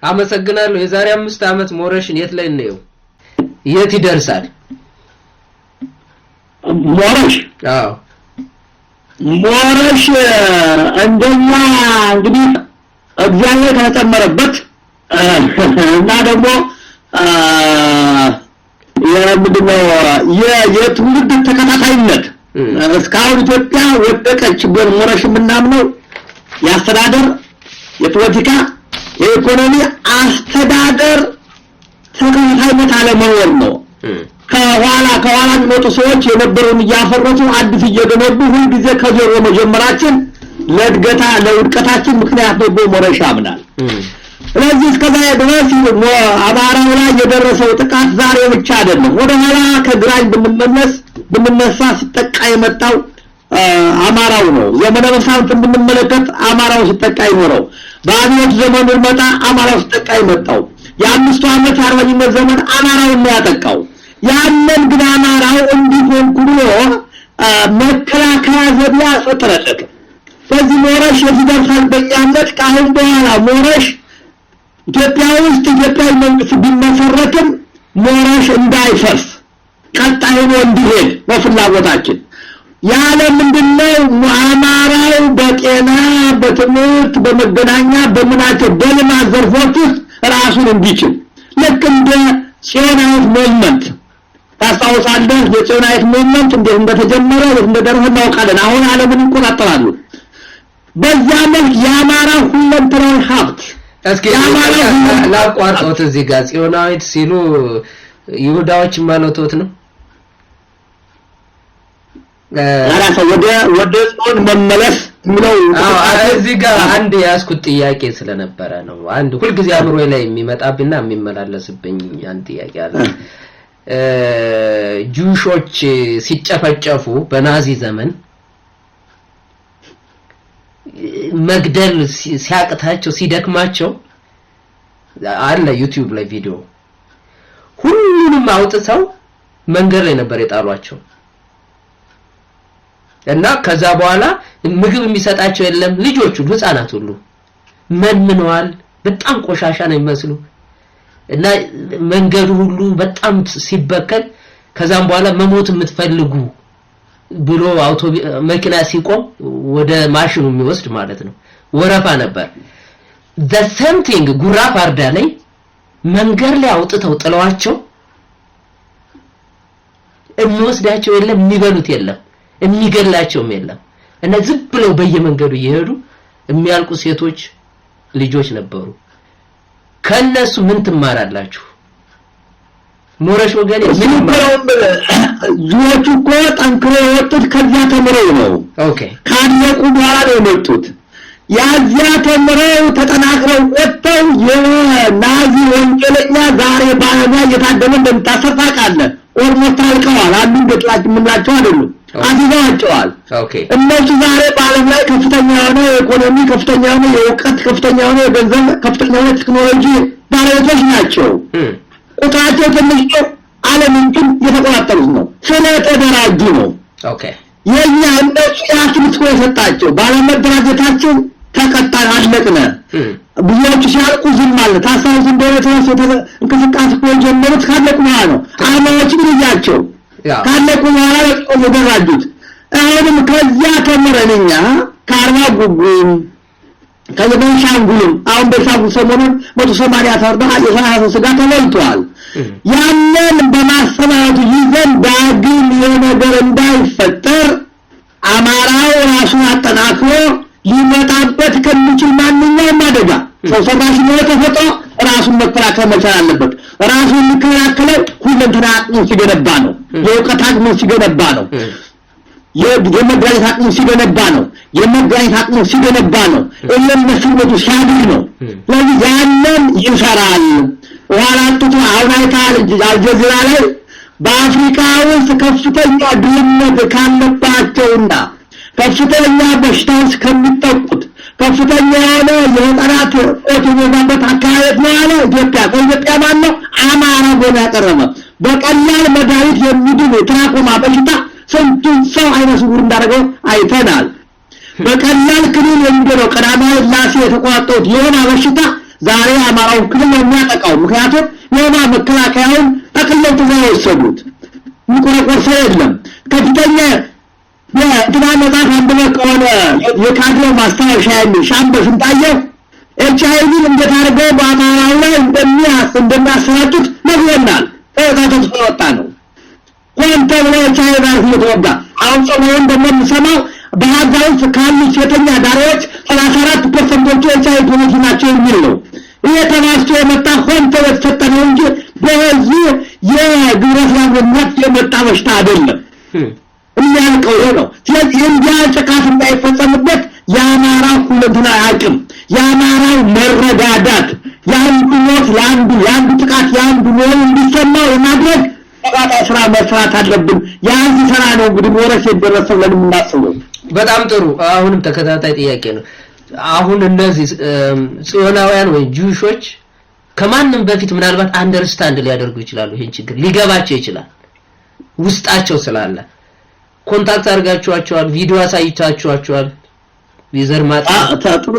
አመሰግናለሁ የዛሬ 5 አመት ሞረሽን የት ላይ ነው የት ይደርሳል ሞረሽ አዎ ሞረሽ እንደኛ እንግዲህ እግዚአብሔር ተጨመረበት እና ደግሞ የምንድነው የትውልድ ተከታታይነት እስካሁን ኢትዮጵያ ወደቀች በሞረሽ ምናምነው ያስተዳደር የፖለቲካ የኢኮኖሚ አስተዳደር ተከታታይነት አለመኖር ነው ከኋላ የሚመጡ ሰዎች የነበሩን ያፈረሱ አዲስ እየገነቡ ሁሉ ጊዜ ከዜሮ መጀመራችን ለውድቀታችን ምክንያት ነው በሞረሽ አምናል ስለዚህ እስከዛ ድረስ አማራው ላይ የደረሰው ጥቃት ዛሬ ብቻ አይደለም ወደ ኋላ ከግራኝ ብንነሳ ሲጠቃ የመጣው አማራው ነው ዘመነ መሳፍንት ብንመለከት አማራው ሲጠቃ ይኖረው በአብዮት ዘመን መጣ አማራው ሲጠቃ ይመጣው የ5 አመት አርበኝነት ዘመን አማራው ነው ያጠቃው ያንን ግን አማራው እንዲሆን ብሎ መከላከያ ዘቢያ ፈጠረለት ስለዚህ ሞረሽ የዚደርሳል በእኛነት ካሁን በኋላ ሞረሽ ኢትዮጵያ ውስጥ ኢትዮጵያዊ መንግስት ቢመሰረትም ሞረሽ እንዳይፈርስ ቀጣይ ሆኖ እንዲሄድ በፍላጎታችን ያለ ምንድነው አማራው በጤና በትምህርት በመገናኛ በመናቸው በልማት ዘርፎች ራሱን እንዲችል ልክ እንደ ጽዮናዊት ሞቭመንት ታስታውሳለህ የጽዮናዊት ሞቭመንት እንዴት እንደተጀመረ እንደደረሰ እናውቃለን አሁን ዓለምን ይቆጣጠራሉ በዛ መልክ የአማራ ሁለንተናዊ ሀብት እስኪ ላቋርጦት እዚህ ጋር ጽዮናዊት ሲሉ ይሁዳዎች ማለቶት ነው አራሰ ወደ ጽዮን መመለስ ነው እዚህ ጋር አንድ ያስኩት ጥያቄ ስለነበረ ነው አንድ ሁሉ ጊዜ አምሮዬ ላይ የሚመጣብና የሚመላለስብኝ አንድ ጥያቄ አለ ጁሾች ሲጨፈጨፉ በናዚ ዘመን መግደል ሲያቅታቸው ሲደክማቸው አለ ዩቲዩብ ላይ ቪዲዮ ሁሉንም አውጥተው መንገድ ላይ ነበር የጣሏቸው እና ከዛ በኋላ ምግብ የሚሰጣቸው የለም ልጆቹ ህፃናት ሁሉ መንምነዋል በጣም ቆሻሻ ነው የሚመስሉ እና መንገዱ ሁሉ በጣም ሲበከል ከዛም በኋላ መሞት የምትፈልጉ ብሎ መኪና ሲቆም ወደ ማሽኑ የሚወስድ ማለት ነው ወረፋ ነበር the same thing ጉራ ፓርዳ ላይ መንገድ ላይ አውጥተው ጥለዋቸው የሚወስዳቸው የለም የሚበሉት የለም የሚገላቸውም የለም እና ዝም ብለው በየመንገዱ ይሄዱ የሚያልቁ ሴቶች ልጆች ነበሩ ከነሱ ምን ትማራላችሁ ሞረሽ ወገኔ ጁዎቹ እኮ ጠንክረው የወጡት ከዚያ ተምረው ነው ኦኬ ካለቁ በኋላ ነው የመጡት ያዚያ ተምረው ተጠናክረው ወጥተው የናዚ ወንጀለኛ ዛሬ ባለማ እየታደለ እንደምታሰር ታውቃለህ ኦልሞስት አልቀዋል አንዱ ገጥላች ምንላቸው አይደሉም አዲዛቸዋል ኦኬ እነሱ ዛሬ በዓለም ላይ ከፍተኛ የሆነ ኢኮኖሚ ከፍተኛ የሆነ የእውቀት ከፍተኛ የሆነ የገንዘብ ከፍተኛ የሆነ ቴክኖሎጂ ባለቤቶች ናቸው ቁጥራቸው ትንሽ ነው ዓለምን ግን የተቆጣጠሩት ነው ስለተደራጁ ነው ኦኬ የኛ እነሱ ያስምት ነው የሰጣቸው ባለመደራጀታቸው ተቀጣይ አለቅነ ብዙዎቹ ሲያልቁ ዝም ማለት ታሳውስ እንደሆነ ተወሰተ እንቅስቃሴ ጀመሩት ካለቁ በኋላ ነው አማዎች ብያቸው ካለቁ በኋላ የተደራጁት አሁንም ከዚያ ተምረንኛ ካርባ ጉጉም ከየቤንሻንጉልም አሁን በሻንጉል ሰሞኑን 180 ተርዳ የሳያሰው ስጋ ተበልቷል ያንን በማስተማሩ ይዘን ዳግም የነገር እንዳይፈጠር አማራው ራሱን አጠናክሮ ሊመጣበት ከሚችል ማንኛውም አደጋ ሰው ሰራሽ ነው ተፈጥሮ ራሱን መከላከል መቻል አለበት ራሱን ሊከላከለው ሁለንተና አቅሙ ሲገነባ ነው የእውቀት አቅሙ ሲገነባ ነው የመገናኘት አቅሙ ሲገነባ ነው የመገናኘት አቅሙ ሲገነባ ነው እለም መስመቱ ሲያድግ ነው ስለዚህ ያንን ይሰራል ወራቱት አውናይታል አልጀዚራ ላይ በአፍሪካ ውስጥ ከፍተኛ ድህነት ካለባቸውና ከፍተኛ በሽታዎች ከሚጠቁት ከፍተኛ የሆነ የህፃናት ሞት የሚበዛበት አካባቢ ነው ያለ ኢትዮጵያ ማን ነው አማራ ጎን ያቀረበ በቀላል መድኃኒት የሚድን ትራኮማ በሽታ ስንቱን ሰው አይነስውር እንዳደረገው አይተናል በቀላል ክኒን የሚደረው ቀዳማዊ ላሴ የተቋጠሩት የሆነ በሽታ ዛሬ አማራው ክልል የሚያጠቃው ምክንያቱም የማ መከላከያውን ተከለው ተወሰዱት ምቆረቆር የለም ከፍተኛ የትናንት አንደበ ከሆነ የካድሬው ማስታወሻ የሚል ሻምበል ስንታየው ኤችአይቪ እንደታረገው በአማራው ላይ እንደሚያሰራጩት ነግሮናል። ተዛተት ወጣ ነው ኮንተ ብሎ ኤችአይቪ እየተወጋ አሁን ሰሞኑን ደግሞ የምሰማው በሀገር ውስጥ ካሉ ሴተኛ ዳሪዎች 34% ኤችአይቪ ፖዚቲቭ ናቸው የሚል ነው። ይሄ ተማስቶ የመጣ ኮንተ የተፈጠረው እንጂ በዚህ የግብረሰናነት የመጣ በሽታ አይደለም። የሚያልቀው ነው። ስለዚህ እንዲያልጨቃት እንዳይፈጸምበት የአማራ ሁለንተና አቅም የአማራው መረዳዳት ያንዱ ሞት ያንዱ ጥቃት ያንዱ ነው እንዲሰማው የማድረግ ተቃጣ ስራ መስራት አለብን። ያን ስራ ነው እንግዲህ ወረስ የደረሰው ለምናስበው። በጣም ጥሩ። አሁንም ተከታታይ ጥያቄ ነው። አሁን እነዚህ ጽዮናውያን ወይ ጁሾች ከማንም በፊት ምናልባት አንደርስታንድ ሊያደርጉ ይችላሉ። ይሄን ችግር ሊገባቸው ይችላል ውስጣቸው ስላለ ኮንታክት አድርጋችኋቸዋል፣ ቪዲዮ አሳይታችኋቸዋል። ቪዘር ማጣ ጥሩ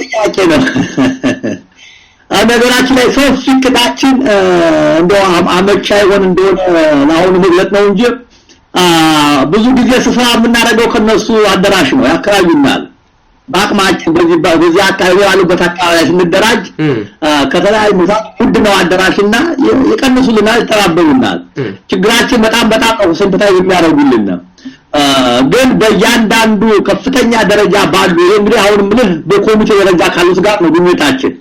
ጥያቄ ነው። ነገራችን ላይ ሰው ፍቅዳችን እንደው አመቻ ይሆን እንደሆነ አሁን መግለጥ ነው እንጂ ብዙ ጊዜ ስራ የምናደርገው ከነሱ አደራሽ ነው ያከራዩናል። ባቅማችን በዚህ አካባቢ ያሉበት አካባቢ ስንደራጅ ከተለያዩ ውድ ነው አደራሽና ይቀንሱልናል፣ ይተባበሩናል። ችግራችን በጣም ነው ስንታይ የሚያደርጉልን ግን በእያንዳንዱ ከፍተኛ ደረጃ ባሉ እንግዲህ አሁን ምን በኮሚቴ ደረጃ ካሉት ጋር ነው ግንኙነታችን።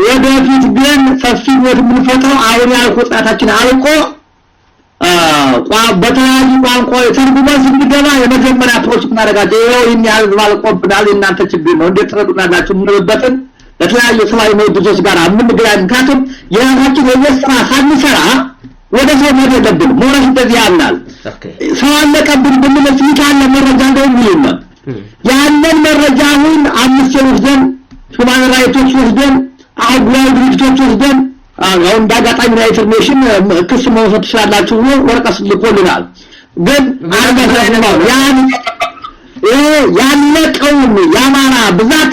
ወደፊት ግን ሰፊ ወደ ምንፈታው አሁን ያልቆጣታችን አልቆ በተለያዩ ቋንቋ ተርጉመን ስንገባ የመጀመሪያ አፕሮች እናደርጋቸው ይኸው የሚያል ባልቆብናል እናንተ ችግር ነው እንዴት ትረዱናላችሁ ምንበትን ለተለያዩ ሰማይ መድረስ ጋር አምንግራን ካቱም የራሳችን የስራ ሳንሰራ ወደ ሰው መደደብን ሞራሽ እንደዚህ ያምናል ሰው አለቀብን ብንመስ ይታለ መረጃ እንደው ይሉና ያንን መረጃውን አምስት ወስደን ሁማን ራይቶች ወስደን አግላው ድርጅቶች ወስደን አሁን ዳጋጣኝ ኢንፎርሜሽን ክስ መውሰድ ይችላልላችሁ ወረቀስ ልኮልናል ግን አልመሰለንም ያለቀውን ያማራ ብዛት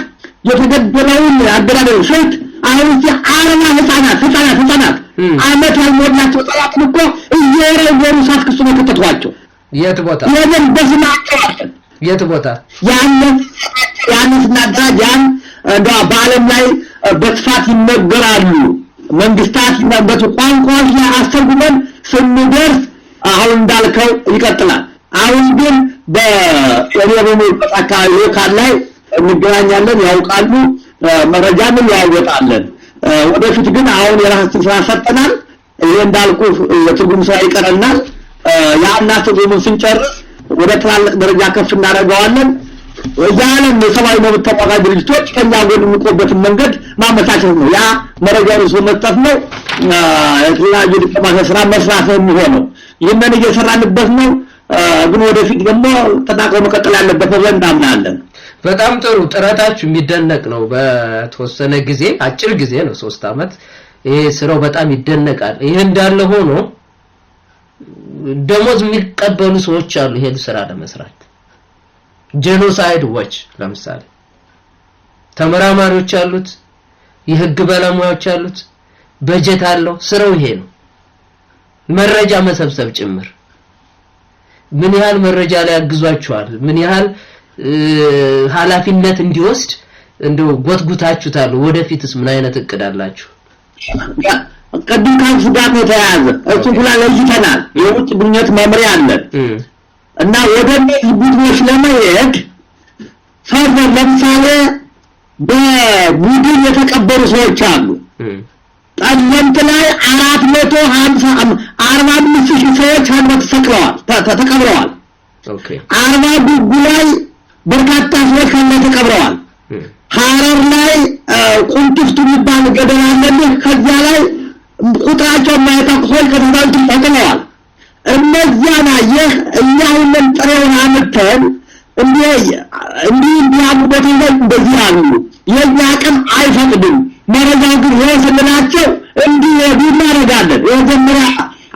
የተገደለውን አገዳደል ሸት አሁን አረና ህፃናት አመት ያልሞላቸው ጠላት እኮ እየወረወሩ ሳትክሱ ነው ከተቷቸው የት ቦታ የለም በስማቸው የት ቦታ ያንን ስናዳጃን በዓለም ላይ በስፋት ይነገራሉ መንግስታት ይናበቱ ቋንቋዎች ላይ አስተርጉመን ስንደርስ አሁን እንዳልከው ይቀጥላል። አሁን ግን በየሪያሙ አካባቢ ላይ እንገናኛለን ያውቃሉ መረጃም ያወጣለን። ወደፊት ግን አሁን የራሳችን ስራ ሰጠናል። ይሄ እንዳልኩ የትርጉም ስራ ይቀርናል። ያና ትርጉሙን ስንጨርስ ወደ ትላልቅ ደረጃ ከፍ እናደርገዋለን። ወያለም ሰማይ መብት ተቋራጭ ድርጅቶች ከኛ ጎን የሚቆበትን መንገድ ማመቻቸት ነው። ያ መረጃውን መስጠት ነው። የተለያዩ ዲፕሎማሲ ስራ መስራት ነው የሚሆነው። ይሄንን እየሰራንበት ነው። ግን ወደፊት ደግሞ ተጣቆ መቀጠል ያለበት ነው እናምናለን። በጣም ጥሩ ጥረታችሁ የሚደነቅ ነው። በተወሰነ ጊዜ አጭር ጊዜ ነው 3 አመት ይሄ ስራው በጣም ይደነቃል። ይሄ እንዳለ ሆኖ ደሞዝ የሚቀበሉ ሰዎች አሉ ይሄን ስራ ለመስራት ጄኖሳይድ ዋች ለምሳሌ ተመራማሪዎች አሉት፣ የህግ ባለሙያዎች አሉት፣ በጀት አለው። ስራው ይሄ ነው። መረጃ መሰብሰብ ጭምር ምን ያህል መረጃ ላይ ያግዟቸዋል፣ ምን ያህል ኃላፊነት እንዲወስድ እንደው ጎትጉታችሁታል። ወደፊትስ ምን አይነት እቅድ አላችሁ? ቀድም ካንስ ጋር ተያያዘ እሱ ሁላ ለይተናል። የውጭ ግንኙነት መምሪያ አለን እና ወደ ቡድኖች ለመሄድ ፈርደን ለምሳሌ በቡድን የተቀበሩ ሰዎች አሉ። ጠለምት ላይ 445 ሰዎች ተሰቅለዋል ተቀብረዋል። ኦኬ 40 ጉጉ ላይ በርካታ ሰዎች ተቀብረዋል። ሐረር ላይ ቁንጥፍቱ የሚባል ገደል አለ። ከዛ ላይ ቁጥራቸው የማይታወቁ ሰዎች ተቀብረዋል። እነዚያና እኛውን ጥሬውን አመተን እንዲህ ያሉ ቦታዎች እንደዚህ አሉ። የኛ አቅም አይፈቅድም። መረጃው ግን ወሰንናቸው እንዲህ እናደርጋለን። የመጀመሪያ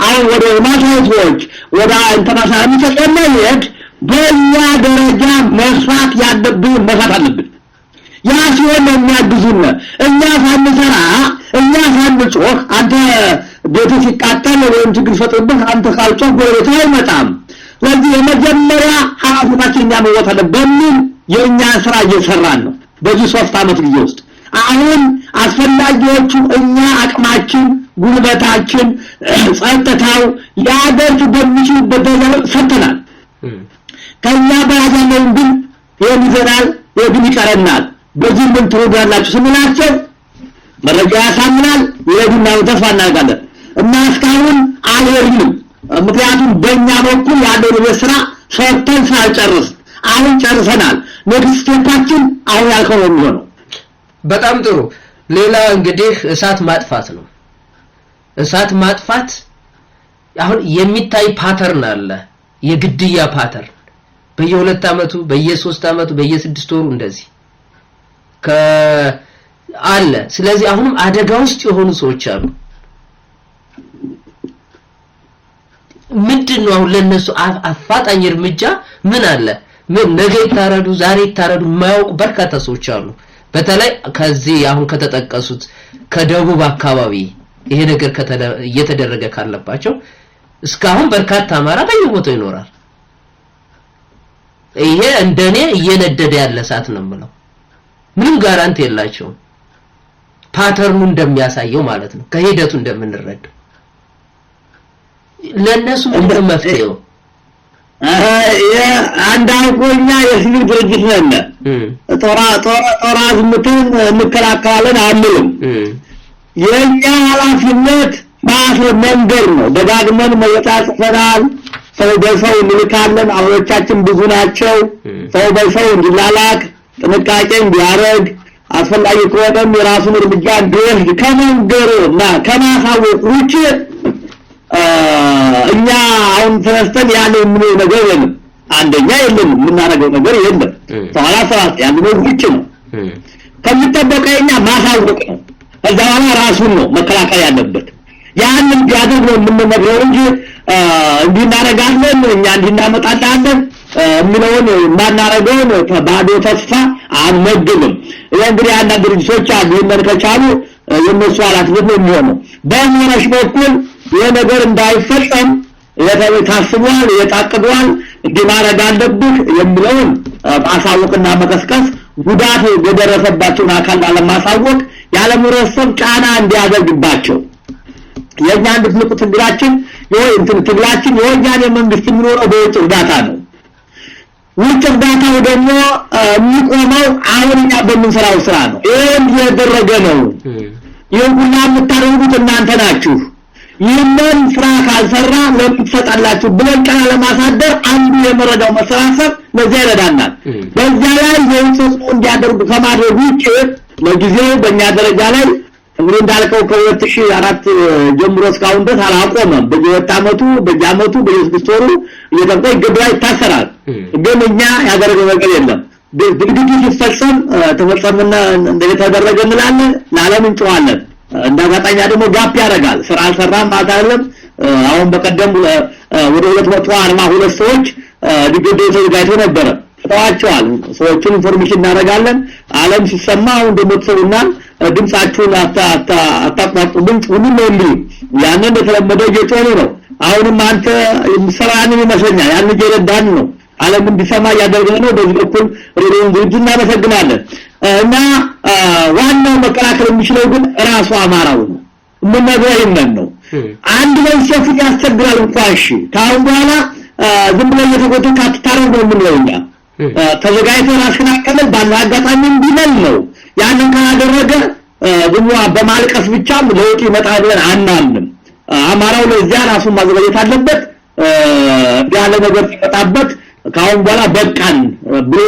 አሁን ወደ ማሳዎች ወደ ኢንተርናሽናል ተቀመጥ በእኛ ደረጃ መስራት ያለብን መስራት አለብን። ያ ሲሆን የሚያግዙን እኛ አንተ ቤቱ ሲቃጠል ወይም ችግር ሲፈጥርብህ አንተ ካልጮህ ጎረቤት አይመጣም። ስለዚህ የመጀመሪያ ኃላፊነታችን እኛ መወጣት አለብን በሚል የእኛ ስራ እየሰራን ነው በዚህ 3 ዓመት ጊዜ ውስጥ። አሁን አስፈላጊዎቹ እኛ አቅማችን ጉልበታችን ጸጥታው ያደርግ በሚችልበት ደረጃ ሰርተናል። ከኛ በራሳችን ግን ይዘናል ወዲህ ይቀረናል። በዚህ ምን ትወዳላችሁ ስንላቸው መረጃ ያሳምናል ይሄድና ተስፋ እናደርጋለን እና እስካሁን አልሄድንም። ምክንያቱም በእኛ በኩል ያለው ስራ ሰርተን ሳልጨርስ አሁን ጨርሰናል። ኔክስት ስቴፓችን አሁን ያልከው ነው የሚሆነው። በጣም ጥሩ። ሌላ እንግዲህ እሳት ማጥፋት ነው። እሳት ማጥፋት አሁን የሚታይ ፓተርን አለ፣ የግድያ ፓተርን በየ2 አመቱ በየ3 አመቱ በየ6 ወሩ እንደዚህ አለ። ስለዚህ አሁንም አደጋ ውስጥ የሆኑ ሰዎች አሉ። ምንድነው አሁን ለነሱ አፋጣኝ እርምጃ ምን አለ? ምን ነገ ይታረዱ ዛሬ ይታረዱ የማያውቁ በርካታ ሰዎች አሉ። በተለይ ከዚህ አሁን ከተጠቀሱት ከደቡብ አካባቢ ይሄ ነገር እየተደረገ ካለባቸው እስካሁን በርካታ አማራ በየቦታው ይኖራል። ይሄ እንደኔ እየነደደ ያለ እሳት ነው የምለው። ምንም ጋራንቲ የላቸውም። ፓተርኑ እንደሚያሳየው ማለት ነው ከሂደቱ እንደምንረዳው። ለነሱ ምንድነው መፍትሄው? አንዳንዶኛ የሲቪል ድርጅት ነን ጦራ ዝምትን እንከላከላለን አንልም። የኛ ኃላፊነት መንገር ነው። ደጋግመን መወጣጣት ሰው በሰው እንልካለን። አሁኖቻችን ብዙ ናቸው። ሰው በሰው እንዲላላክ ጥንቃቄ እንዲያደርግ አስፈላጊ ከሆነም የራሱን እርምጃ እንዲወስድ ከመንገርና ከማሳወቅ ውጭ እኛ አሁን ተነስተን ያለው ምን ነገር የለም። አንደኛ የለም የምናደርገው ነገር የለም። ተዋላሰራት ያለው ውጭ ነው። ከሚጠበቀውኛ ማሳወቅ ነው። ከዛ በኋላ ራሱን ነው መከላከል ያለበት። ያንን ቢያደርግ ነው የምንነግረው እንጂ እንዲናረጋለን እኛ እንዲናመጣለን የሚለውን ማናረገውን ባዶ ተስፋ አንመግብም። እንግዲህ አንዳንድ ድርጅቶች አሉ ከቻሉ የነሱ ኃላፊነት ነው የሚሆነው። በመረሽ በኩል የነገር እንዳይፈጸም ታስቧል የታቀዷል እንዲማረግ አለብህ የሚለውን ማሳወቅና መቀስቀስ ጉዳት የደረሰባቸውን አካል ለማሳወቅ ያለምረሰብ ጫና እንዲያደርግባቸው የኛ አንድ ትልቁ ትግላችን ትግላችን የወያኔ መንግስት የሚኖረው በውጭ እርዳታ ነው። ውጭ እርዳታው ደግሞ የሚቆመው አሁን እኛ በምንሰራው ስራ ነው። ይሄን እየተደረገ ነው። ይሁንና የምታደርጉት እናንተ ናችሁ። ይህንን ስራ ካልሰራ ለምን ትሰጣላችሁ ብለን ቃል ለማሳደር አንዱ የመረዳው መሰራሰብ ለዚህ ይረዳናል። በዛ ላይ የውስጥ እንዲያደርጉ ከማድረግ ውጭ ለጊዜው በእኛ ደረጃ ላይ እንግዲህ እንዳልከው ከ2004 ጀምሮ እስካሁን ድረስ አላቆመም። በየወጣ አመቱ በየአመቱ በየ6 ወሩ እየተቆየ ግብራ ይታሰራል። ግን እኛ ያደረገው ነገር የለም። ድግድግ ሲፈጸም ተፈጸመና እንደተደረገ እንላለን ለዓለም እንጨዋለን። እንዳጋጣኛ ደግሞ ጋፕ ያደርጋል። ስራ አልሰራም አይደለም። አሁን በቀደም ወደ 242 ሰዎች ድግድግ ተዘጋጅቶ ነበር። ተዋቸዋል። ሰዎችን ኢንፎርሜሽን እናደርጋለን። ዓለም ሲሰማ አሁን ደግሞ ተሰውናል። ድምጻችሁን አታቋርጡብን ሁሉም ነው እንዴ? ያንን በተለመደ እየጮሁ ነው። አሁንም አንተ የምሰራንን ይመስለኛል ያን እየረዳን ነው። ዓለም እንዲሰማ ያደረገ ነው። በዚህ በኩል ሬዲዮን ድርጅት እናመሰግናለን። እና ዋናው መከላከል የሚችለው ግን ራሱ አማራው ነው። ምን ነገር ይመን ነው አንድ ላይ ሸፍ ያስቸግራል እንኳን እሺ ታውን በኋላ ዝም ብሎ እየተጎተተ አትታረው ነው የምንለውኛ ተዘጋጅቶ ራስን አከመል ባለ አጋጣሚ እንዲመል ነው። ያንን ካደረገ ዝም በማልቀስ ብቻ ለውጥ ይመጣል ብለን አናምንም። አማራው ለዚያ ራሱን ማዘጋጀት አለበት። ያለ ነገር ሲመጣበት ካሁን በኋላ በቃን ብሎ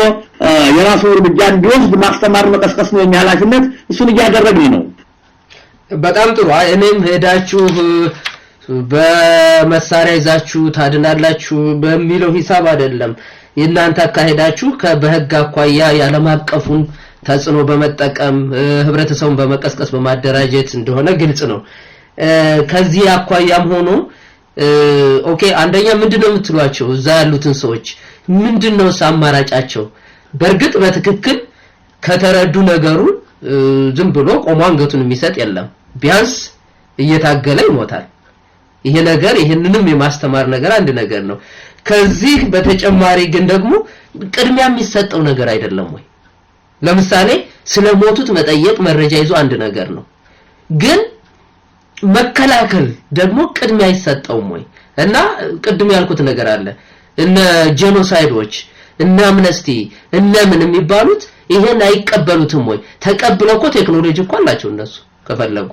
የራሱን እርምጃ እንዲወስድ ማስተማር መቀስቀስ ነው የሚያላሽነት። እሱን እያደረግን ነው። በጣም ጥሩ። እኔም ሄዳችሁ በመሳሪያ ይዛችሁ ታድናላችሁ በሚለው ሂሳብ አይደለም። የእናንተ አካሄዳችሁ በህግ አኳያ ያለም አቀፉን ተጽዕኖ በመጠቀም ህብረተሰቡን በመቀስቀስ በማደራጀት እንደሆነ ግልጽ ነው። ከዚህ አኳያም ሆኖ ኦኬ አንደኛ ምንድነው የምትሏቸው እዛ ያሉትን ሰዎች ምንድነው አማራጫቸው? በርግጥ በትክክል ከተረዱ ነገሩ ዝም ብሎ ቆሞ አንገቱን የሚሰጥ የለም። ቢያንስ እየታገለ ይሞታል። ይሄ ነገር ይሄንንም የማስተማር ነገር አንድ ነገር ነው። ከዚህ በተጨማሪ ግን ደግሞ ቅድሚያ የሚሰጠው ነገር አይደለም ወይ? ለምሳሌ ስለሞቱት መጠየቅ መረጃ ይዞ አንድ ነገር ነው። ግን መከላከል ደግሞ ቅድሚያ አይሰጠውም ወይ? እና ቅድም ያልኩት ነገር አለ። እነ ጄኖሳይዶች እነ አምነስቲ እነ ምን የሚባሉት ይሄን አይቀበሉትም ወይ? ተቀብለው እኮ ቴክኖሎጂ እኮ አላቸው እነሱ ከፈለጉ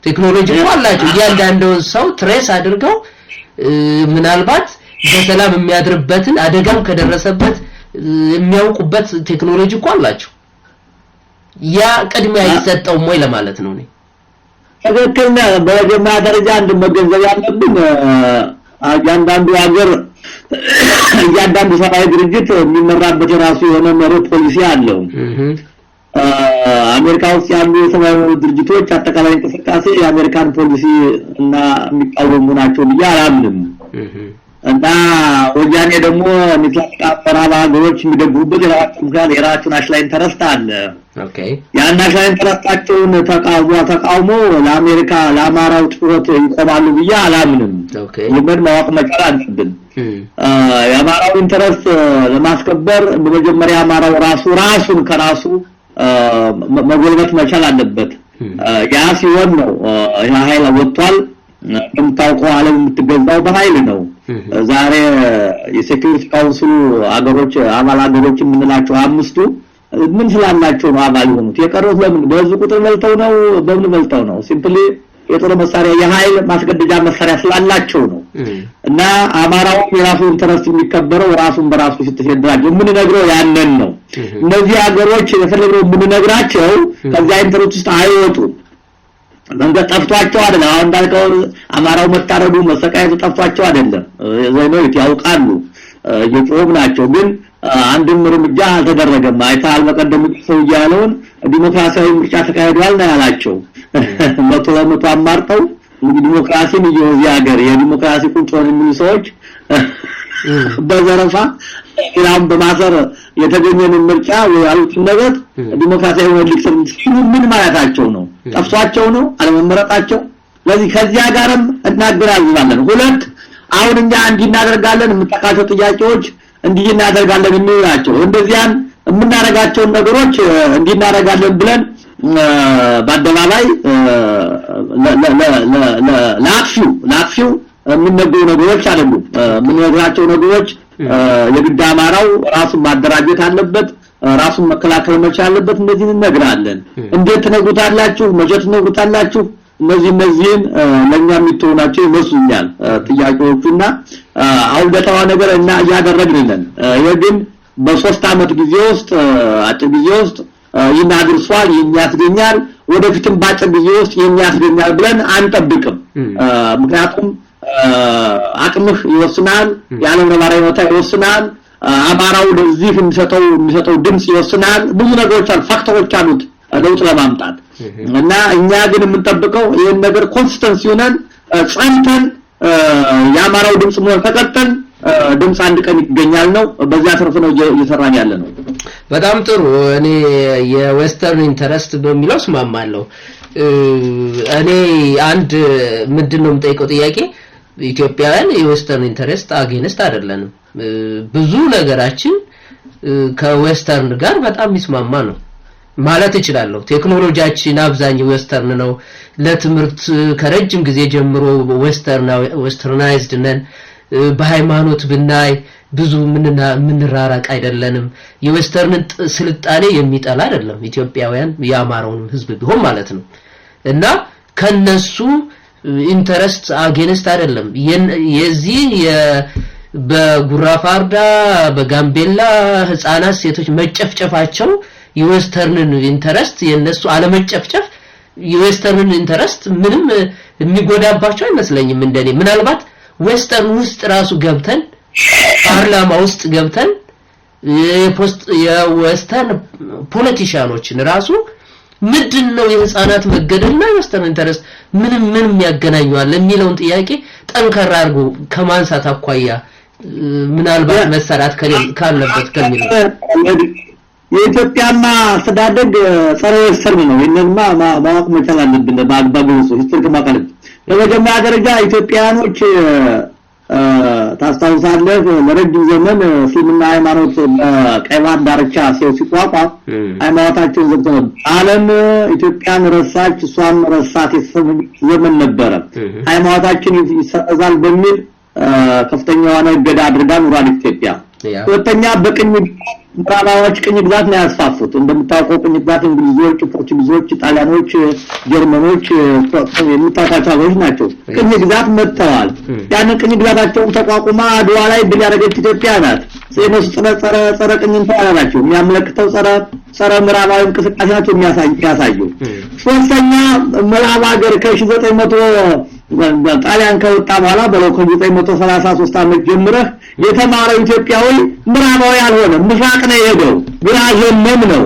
ቴክኖሎጂ እኮ አላቸው። እያንዳንዱን ሰው ትሬስ አድርገው ምናልባት በሰላም የሚያድርበትን አደጋም ከደረሰበት የሚያውቁበት ቴክኖሎጂ እኮ አላቸው። ያ ቅድሚያ አይሰጠውም ወይ ለማለት ነው። ትክክል ነው። በመጀመሪያ ደረጃ አንድ መገንዘብ ያለብን እያንዳንዱ ሀገር እያንዳንዱ ሰብአዊ ድርጅት የሚመራበት የራሱ የሆነ መርህ ፖሊሲ አለው። አሜሪካ ውስጥ ያሉ የሰብአዊ ድርጅቶች አጠቃላይ እንቅስቃሴ የአሜሪካን ፖሊሲ እና የሚቃወሙ ናቸው ብዬ አላምንም። እና ወያኔ ደግሞ ምስራቅ አፍሪካ ሀገሮች የሚደግፉበት የራሳቸው ናሽናል ኢንተረስት አለ። ያን ናሽናል ኢንተረስታቸውን ተቃውሞ ለአሜሪካ ለአማራው ጩኸት ይቆማሉ ብዬ አላምንም። ይሄን ማወቅ መቻል አለብን። የአማራው ኢንተረስት ለማስከበር በመጀመሪያ አማራው ራሱን ከራሱ መጎልበት መቻል አለበት። ያ ሲሆን ነው ያ ኃይል ወጥቷል። እንደምታውቀው ዓለም የምትገዛው በኃይል ነው። ዛሬ የሴኩሪቲ ካውንስሉ አገሮች አባል አገሮች የምንላቸው አምስቱ ምን ስላላቸው ነው አባል የሆኑት? የቀሩት ለምን በዚህ ቁጥር መልተው ነው? በምን መልተው ነው? ሲምፕሊ የጦር መሳሪያ የኃይል ማስገደጃ መሳሪያ ስላላቸው ነው። እና አማራው የራሱ ኢንተረስት የሚከበረው ራሱን በራሱ ሲተደራጅ ምን ነግረው ያንን ነው። እነዚህ ሀገሮች የፈለገው ምን ነግራቸው ከዚያ ኢንተረስት ውስጥ አይወጡም። መንገድ ጠፍቷቸው አይደለም። አሁን እንዳልከው አማራው መታረዱ መሰቃየቱ ጠፍቷቸው አይደለም። ዘይነው ያውቃሉ፣ እየጮሁ ናቸው። ግን አንድም እርምጃ አልተደረገም። አይታል በቀደም ሰው ያለውን ዲሞክራሲያዊ ምርጫ ተካሂዷል ነው ያላቸው። መቶ አማርጠው ዲሞክራሲን ይወዚ ሀገር የዲሞክራሲ ቁንጮን የሚሉ ሰዎች በዘረፋ ኢራን በማሰር የተገኘን ምርጫ ያሉት ነገር ዲሞክራሲያዊ መልክም ሲሉ ምን ማለታቸው ነው? ጠፍቷቸው ነው አለመመረጣቸው። ለዚህ ከዚያ ጋርም እናገራለን። ሁለት አሁን እኛ እንዲናደርጋለን የምንጠቃቸው ጥያቄዎች እንዲናደርጋለን የሚላቸው እንደዚያን የምናረጋቸው ነገሮች እንዲናደርጋለን ብለን በአደባባይ ለአክሲው የሚነገሩ ነገሮች አይደሉም። የምንነግራቸው ነገሮች የግድ አማራው ራሱን ማደራጀት አለበት፣ ራሱን መከላከል መቻል አለበት። እነዚህን እንነግራለን። እንዴት ትነግሩታላችሁ? መቼ ትነግሩታላችሁ? እነዚህን ለኛ የሚተውናቸው ይመስሉኛል ጥያቄዎቹና አሁን በተዋ ነገር እና ያደረግንልን ይሄ ግን በ3 አመት ጊዜ ውስጥ አጭር ጊዜ ውስጥ ይናድርሷል ያስገኛል፣ ወደፊትም ባጭር ጊዜ ውስጥ የሚያስገኛል ብለን አንጠብቅም። ምክንያቱም አቅምህ ይወስናል፣ ያለው ነባራዊ ሁኔታ ይወስናል፣ አማራው ለዚህ የሚሰጠው ድምጽ ይወስናል። ብዙ ነገሮች አሉ፣ ፋክተሮች አሉት ለውጥ ለማምጣት እና እኛ ግን የምንጠብቀው ይሄን ነገር ኮንሲስተንሲ ሆነን ጸንተን የአማራው ድምጽ መሆን ተቀጠን ድምጽ አንድ ቀን ይገኛል ነው። በዚያ ተርፍ ነው እየሰራን ያለ ነው። በጣም ጥሩ። እኔ የዌስተርን ኢንተረስት በሚለው ስማማለሁ። እኔ አንድ ምንድነው የምጠይቀው ጥያቄ ኢትዮጵያውያን የዌስተርን ኢንተረስት አጌንስት አይደለንም። ብዙ ነገራችን ከዌስተርን ጋር በጣም ይስማማ ነው ማለት እችላለሁ። ቴክኖሎጂያችን አብዛኛው ዌስተርን ነው። ለትምህርት ከረጅም ጊዜ ጀምሮ ዌስተርናይዝድ ነን። በሃይማኖት ብናይ ብዙ ምንራራቅ አይደለንም። የዌስተርን ስልጣኔ የሚጠላ አይደለም ኢትዮጵያውያን የአማራውን ህዝብ ቢሆን ማለት ነው። እና ከነሱ ኢንተረስት አጌንስት አይደለም። የዚህ በጉራፋርዳ በጋምቤላ ህፃናት ሴቶች መጨፍጨፋቸው የዌስተርንን ኢንተረስት የነሱ አለመጨፍጨፍ የዌስተርንን ኢንተረስት ምንም የሚጎዳባቸው አይመስለኝም እንደኔ። ምናልባት ዌስተርን ውስጥ ራሱ ገብተን ፓርላማ ውስጥ ገብተን የዌስተርን ፖለቲሻኖችን ራሱ ምንድነው የህፃናት መገደልና የዌስተርን ኢንተረስት ምንም ያገናኛል የሚለውን ጥያቄ ጠንከራ አድርጎ ከማንሳት አኳያ ምናልባት መሰራት ካለበት ከሚል የኢትዮጵያማ አስተዳደግ ጸረ ወስተርን ነው። ይሄንንማ ማወቅ መቻል አለብን። በአግባቡ ሂስትሪክ ማቀረብ በመጀመሪያ ደረጃ ኢትዮጵያኖች ታስታውሳለህ ለረጅም ዘመን እስልምና ሃይማኖት በቀይ ባህር ዳርቻ ሲቋቋም ሃይማኖታቸውን ዘግተው ዓለም ኢትዮጵያን ረሳች እሷን ረሳት ዘመን ነበረ። ሃይማኖታችን ይሰረዛል በሚል ከፍተኛ የሆነ እገዳ አድርጋ ኑሯል ኢትዮጵያ። ሁለተኛ በቅኝ ምዕራባዎች ቅኝ ግዛት ነው ያስፋፉት። እንደምታውቀው ቅኝ ግዛት እንግሊዞች፣ ፖርቹጊዞች፣ ጣሊያኖች፣ ጀርመኖች የሚታታቻዎች ናቸው። ቅኝ ግዛት መጥተዋል። ያን ቅኝ ግዛታቸውን ተቋቁማ አድዋ ላይ ድል ያደረገች ኢትዮጵያ ናት። ስለዚህ ጸረ ቅኝ እንታያላችሁ የሚያመለክተው ጸረ ምዕራባዊ እንቅስቃሴያቸው የሚያሳየው። ሶስተኛ ምዕራብ ሀገር ከ1900 ጣሊያን ከወጣ በኋላ ከ1933 ዓመት ጀምረህ የተማረው ኢትዮጵያዊ ምዕራባዊ አልሆነም፣ ምስራቅ ነው የሄደው፣ ግራ ዘመም ነው።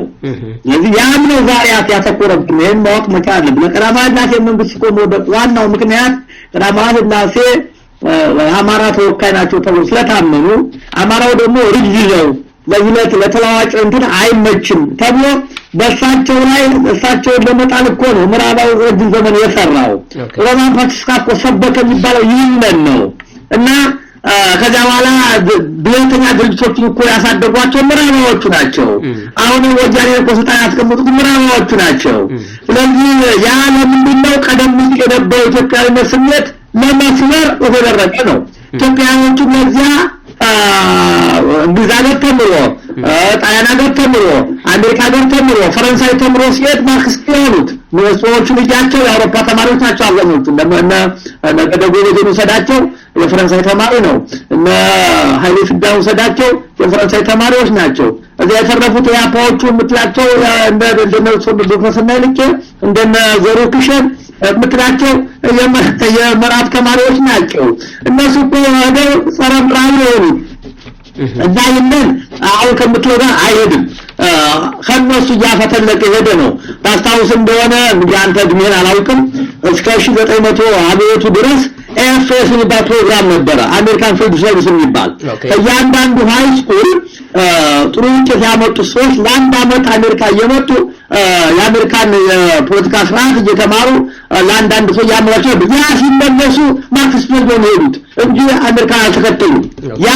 ስለዚህ ያም ነው ዛሬ ያተኮረብን። ይሄን ማወቅ መቻል አለብን። ቀዳማዊ ሥላሴ መንግስት ቆሞበት ዋናው ምክንያት ቀዳማዊ ሥላሴ አማራ ተወካይ ናቸው ተብሎ ስለታመኑ አማራው ደግሞ ርጅ ይዘው ለተለዋጭ እንትን አይመችም ተብሎ በእሳቸው ላይ እሳቸውን ለመጣል እኮ ነው ምዕራባዊ ረጅም ዘመን የሰራው። ሮማን ፓትስካኮ ሰበከ የሚባለው ይህንን ነው። እና ከዛ በኋላ ብሔርተኛ ድርጅቶችን እኮ ያሳደጓቸው ምዕራባዎቹ ናቸው። አሁን ወያኔ እኮ ስልጣን ያስቀመጡት ምዕራባዎቹ ናቸው። ስለዚህ ያ ለምንድን ነው ቀደም ሲል የነበረው ኢትዮጵያዊነት ስሜት ለመስመር የተደረገ ነው። ኢትዮጵያኖቹ ለዚያ እንግሊዝ ሀገር ተምሮ ጣሊያን ሀገር ተምሮ አሜሪካ ሀገር ተምሮ ፈረንሳይ ተምሮ ሲሄድ ማርክሲስት የሆኑት ሰዎቹ ልጃቸው የአውሮፓ ተማሪዎች ናቸው። አብዛኞቹ እነ ገደጎበዜን ወሰዳቸው የፈረንሳይ ተማሪ ነው። እነ ኃይሌ ፊዳን ወሰዳቸው የፈረንሳይ ተማሪዎች ናቸው። እዚያ የተረፉት ያፓዎቹ የምትላቸው እንደነ ዶክተር ልኬ እንደነ ዘሩ ክሸን ምክንያቱም የምዕራብ ተማሪዎች ናቸው። እነሱ እኮ ሀገር ጸረ ምዕራብ ነው እና ይሄንን አሁን ከምትወዳ አይሄድም። ከነሱ ያፈተለቀ ሄደ ነው። ታስታውስ እንደሆነ ያንተ እድሜን አላውቅም እስከ 1900 አብዮቱ ድረስ ኤፍኤስ የሚባል ፕሮግራም ነበረ። አሜሪካን ፊልድ ሰርቪስ የሚባል እያንዳንዱ ሃይ ስኩል ጥሩ ውጤት ያመጡ ሰዎች ለአንድ አመት አሜሪካ እየመጡ የአሜሪካን የፖለቲካ ስርዓት እየተማሩ ለአንዳንድ ሰው ያመራቸው ያ ሲመለሱ ማርክስ ነው ሄዱት እንጂ አሜሪካ አልተከተሉም። ያ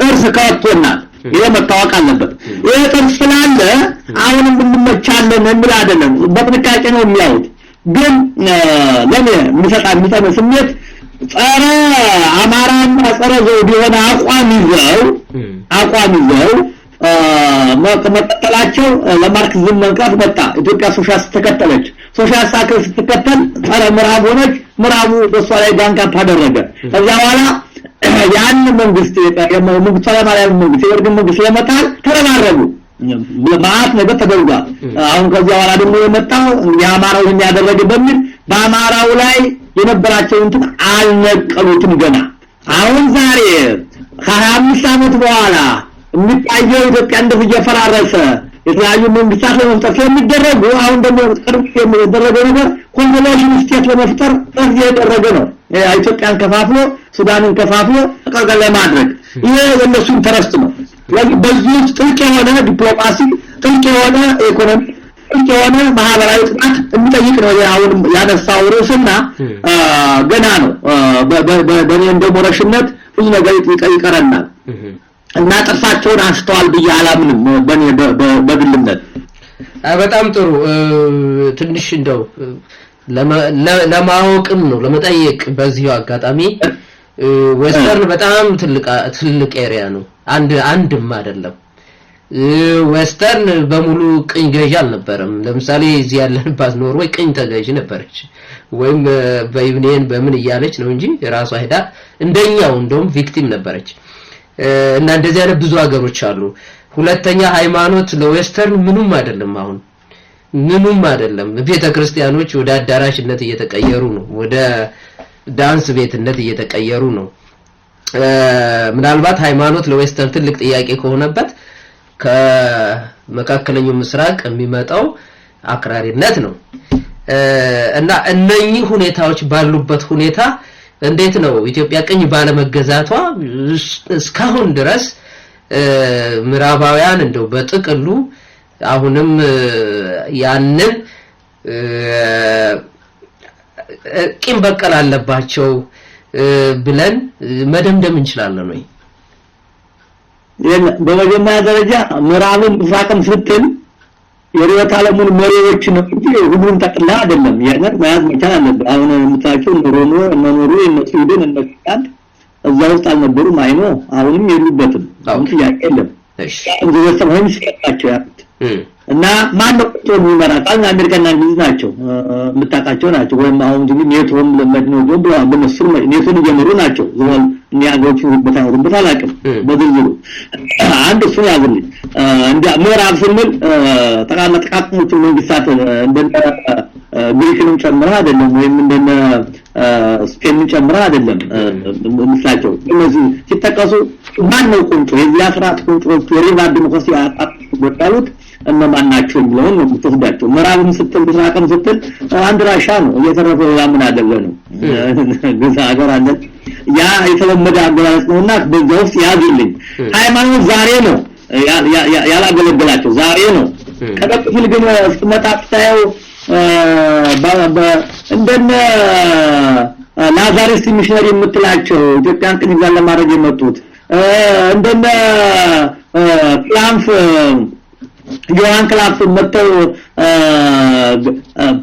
ጥርስ ከወጥቶናል። ይሄ መታወቅ አለበት። ይሄ ጥርስ ስላለ አሁንም እንመቻለን እንብል አይደለም። በጥንቃቄ ነው የሚያዩት። ግን ለኔ የሚሰጣ ስሜት ጸረ አማራና ጸረ ዘውድ የሆነ አቋም ይዘው መቀጠላቸው ለማርክሲዝም መንቃት መጣ። ኢትዮጵያ ሶሻሊስት ተከተለች። ሶሻሊስት አክል ስትከተል ጸረ ምዕራብ ሆነች። ምዕራቡ በሷ ላይ ጋንካፕ አደረገ። ከዚያ በኋላ ያን መንግስት የመንግስት ሰላማዊያን መንግስት የወርግ መንግስት ለመጣል ተረባረቡ። በማት ነገር ተደርጓል። አሁን ከዚያ በኋላ ደግሞ የመጣው የአማራው የሚያደረገ በሚል በአማራው ላይ የነበራቸውን እንትን አልነቀሉትም ገና። አሁን ዛሬ ከ25 ዓመት በኋላ የሚታየው ኢትዮጵያ እንደዚህ እየፈራረሰ የተለያዩ መንግስታት ለመፍጠር የሚደረጉ አሁን ደግሞ ቅርብ የሚደረገው ነገር ኮንቮሉሽን ስቴት ለመፍጠር ጥረት እየተደረገ ነው። ኢትዮጵያን ከፋፍሎ ሱዳንን ከፋፍሎ ተቀርቀር ለማድረግ ይሄ የነሱ ኢንተረስት ነው። በዚህ ጥልቅ የሆነ ዲፕሎማሲ፣ ጥልቅ የሆነ ኢኮኖሚ፣ ጥልቅ የሆነ ማህበራዊ ጥናት የሚጠይቅ ነው። አሁን ያነሳው ርዕስና ገና ነው። በእኔ እንደሞረሽነት ብዙ ነገር ይቀረናል እና ጥርሳቸውን አንስተዋል ብዬ አላምንም በእኔ በግልነት። በጣም ጥሩ። ትንሽ እንደው ለማወቅም ነው ለመጠየቅ በዚሁ አጋጣሚ ዌስተርን በጣም ትልቅ ኤሪያ ነው። አንድም አይደለም። ዌስተርን በሙሉ ቅኝ ገዢ አልነበረም። ለምሳሌ እዚህ ያለንባት ኖርዌይ ቅኝ ተገዢ ነበረች፣ ወይም በዩኒየን በምን እያለች ነው እንጂ ራሷ ሄዳ እንደኛው እንደውም ቪክቲም ነበረች። እና እንደዚህ አይነት ብዙ ሀገሮች አሉ። ሁለተኛ ሃይማኖት ለዌስተርን ምኑም አይደለም። አሁን ምኑም አይደለም። ቤተክርስቲያኖች ወደ አዳራሽነት እየተቀየሩ ነው፣ ወደ ዳንስ ቤትነት እየተቀየሩ ነው። ምናልባት ሃይማኖት ለዌስተርን ትልቅ ጥያቄ ከሆነበት ከመካከለኛው ምስራቅ የሚመጣው አክራሪነት ነው። እና እነኚህ ሁኔታዎች ባሉበት ሁኔታ እንዴት ነው ኢትዮጵያ ቅኝ ባለመገዛቷ እስካሁን ድረስ ምዕራባውያን እንደው በጥቅሉ አሁንም ያንን ቂም በቀል አለባቸው ብለን መደምደም እንችላለን ወይ? በመጀመሪያ ደረጃ ምዕራብን ምስራቅም ስትል የርዕዮተ ዓለሙን መሪዎች ነው እንጂ ሁሉም ጠቅላ አይደለም። ያንን መያዝ መቻል አለበት። አሁን የምታውቂው ኖሩ የነሱድን እነሱን እዛ ውስጥ አልነበሩም። አይኖ አሁንም የሉበትም። አሁን ጥያቄ የለም። እሺ እንደዚህ ሰማይም ሲቀጣቸው ያሉት እና ማን ነው ቁጥሩ የሚመራ? ታዲያ አሜሪካና እንግሊዝ ናቸው የምታውቃቸው ናቸው። ወይም አሁን እንግዲህ ኔቶም ለመድነው ጆብ በነሱ ኔቶን እየመሩ ናቸው። ዘወል ኒያጎቹ በታውሩበት አላውቅም በዝርዝሩ አንድ እሱ ያዝልኝ። እንደ ምዕራብ ስንል ጠቃማ ጥቃቅሞቹ መንግስታት እንደነ ግሪክንም ጨምራ አይደለም ወይም እንደነ ስፔንን ጨምራ አይደለም ምሳቸው እነዚህ ሲጠቀሱ ማን ነው ቁንጮ የዚያ ስርዓት ቁንጮቹ የሪቫር ዲሞክራሲ አጣጣሉት እነማን ናቸው ብለው ነው የምትወስዳቸው። ምዕራብም ስትል ምስራቅም ስትል አንድ ራሻ ነው እየተረፈው ያምን አይደለ ነው ግዛ ሀገር አለ። ያ የተለመደ አገላለጽ ነውና በዛ ውስጥ ያዝልኝ። ሃይማኖት ዛሬ ነው ያላገለገላቸው ዛሬ ነው። ከበፊት ግን ስትመጣ ታየው እንደነ ላዛሪስ ሚሽነሪ የምትላቸው ኢትዮጵያን ቅኝ ግዛት ለማድረግ የመጡት እንደነ ክላምፍ ጆሃን ክላምፍ መጥተው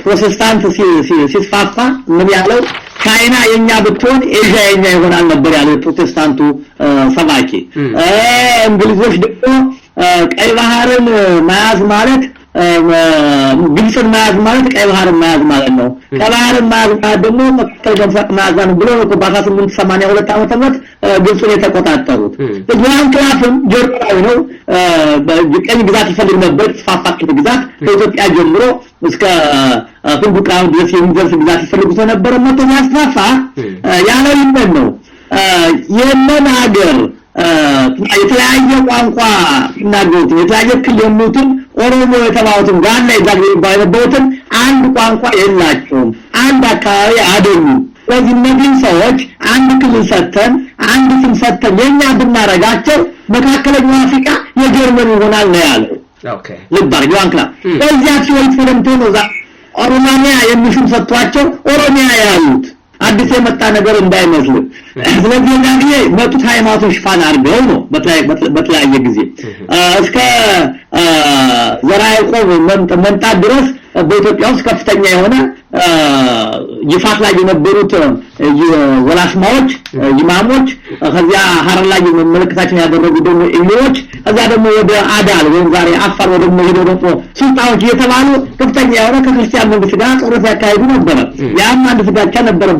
ፕሮቴስታንት ሲስፋፋ ምን ያለው ቻይና የኛ ብትሆን ኤዥያ የኛ ይሆናል ነበር ያለው ፕሮቴስታንቱ ሰባኪ። እንግሊዞች ደግሞ ቀይ ባህርን መያዝ ማለት ግብጽን መያዝ ማለት ቀይ ባህርን መያዝ ማለት ነው። ከባህርን መያዝ ማለት ደግሞ መከተል ገንዘብ መያዝ ነው ብሎ ነው በ1882 ዓመተ ምህረት ግብጽን የተቆጣጠሩት። ጆሃን ክላፍም ጀርመናዊ ነው። በቀኝ ግዛት ይፈልግ ነበር። ተፋፋቂ ግዛት ከኢትዮጵያ ጀምሮ እስከ ህንድ ውቅያኖስ ድረስ የሚደርስ ግዛት ይፈልጉ ነበር። መቶ ያስፋፋ ያለው ይመን ነው የመን ሀገር የተለያየ ቋንቋ ይናገሩት የተለያየ ክልል የሚሉትን ኦሮሞ የተባሉትን ጋና ይዛግ ባይነበሩትን አንድ ቋንቋ የላቸውም። አንድ አካባቢ አይደሉም። ስለዚህ እነዚህ ሰዎች አንድ ክልል ሰተን አንድ ስም ሰተን የኛ ብናረጋቸው መካከለኛው አፍሪካ የጀርመን ይሆናል ነው ያለው። ኦኬ ልባር ጆሃን በዚያ ሲወልት ፈረምቶ ነው ኦሮሚያ የሚሹም ሰጥቷቸው ኦሮሚያ ያሉት አዲስ የመጣ ነገር እንዳይመስል። ስለዚህ እንግዲህ መጡት ሃይማኖትን ሽፋን አድርገው ነው በተለያየ ጊዜ እስከ ዘራ ያዕቆብ መምጣት ድረስ በኢትዮጵያ ውስጥ ከፍተኛ የሆነ ይፋት ላይ የነበሩት ወላስማዎች ኢማሞች ከዚያ ሐረር ላይ መመለከታቸው ያደረጉ ደግሞ ኢሚሮች ከዛ ደግሞ ወደ አዳል ወይም ዛሬ አፋር ወደ መሄደው ደግሞ ሱልጣኖች እየተባሉ ከፍተኛ የሆነ ከክርስቲያን መንግስት ጋር ጦርነት ያካሂዱ ነበር። ያም አንድ ስጋቻ ነበር።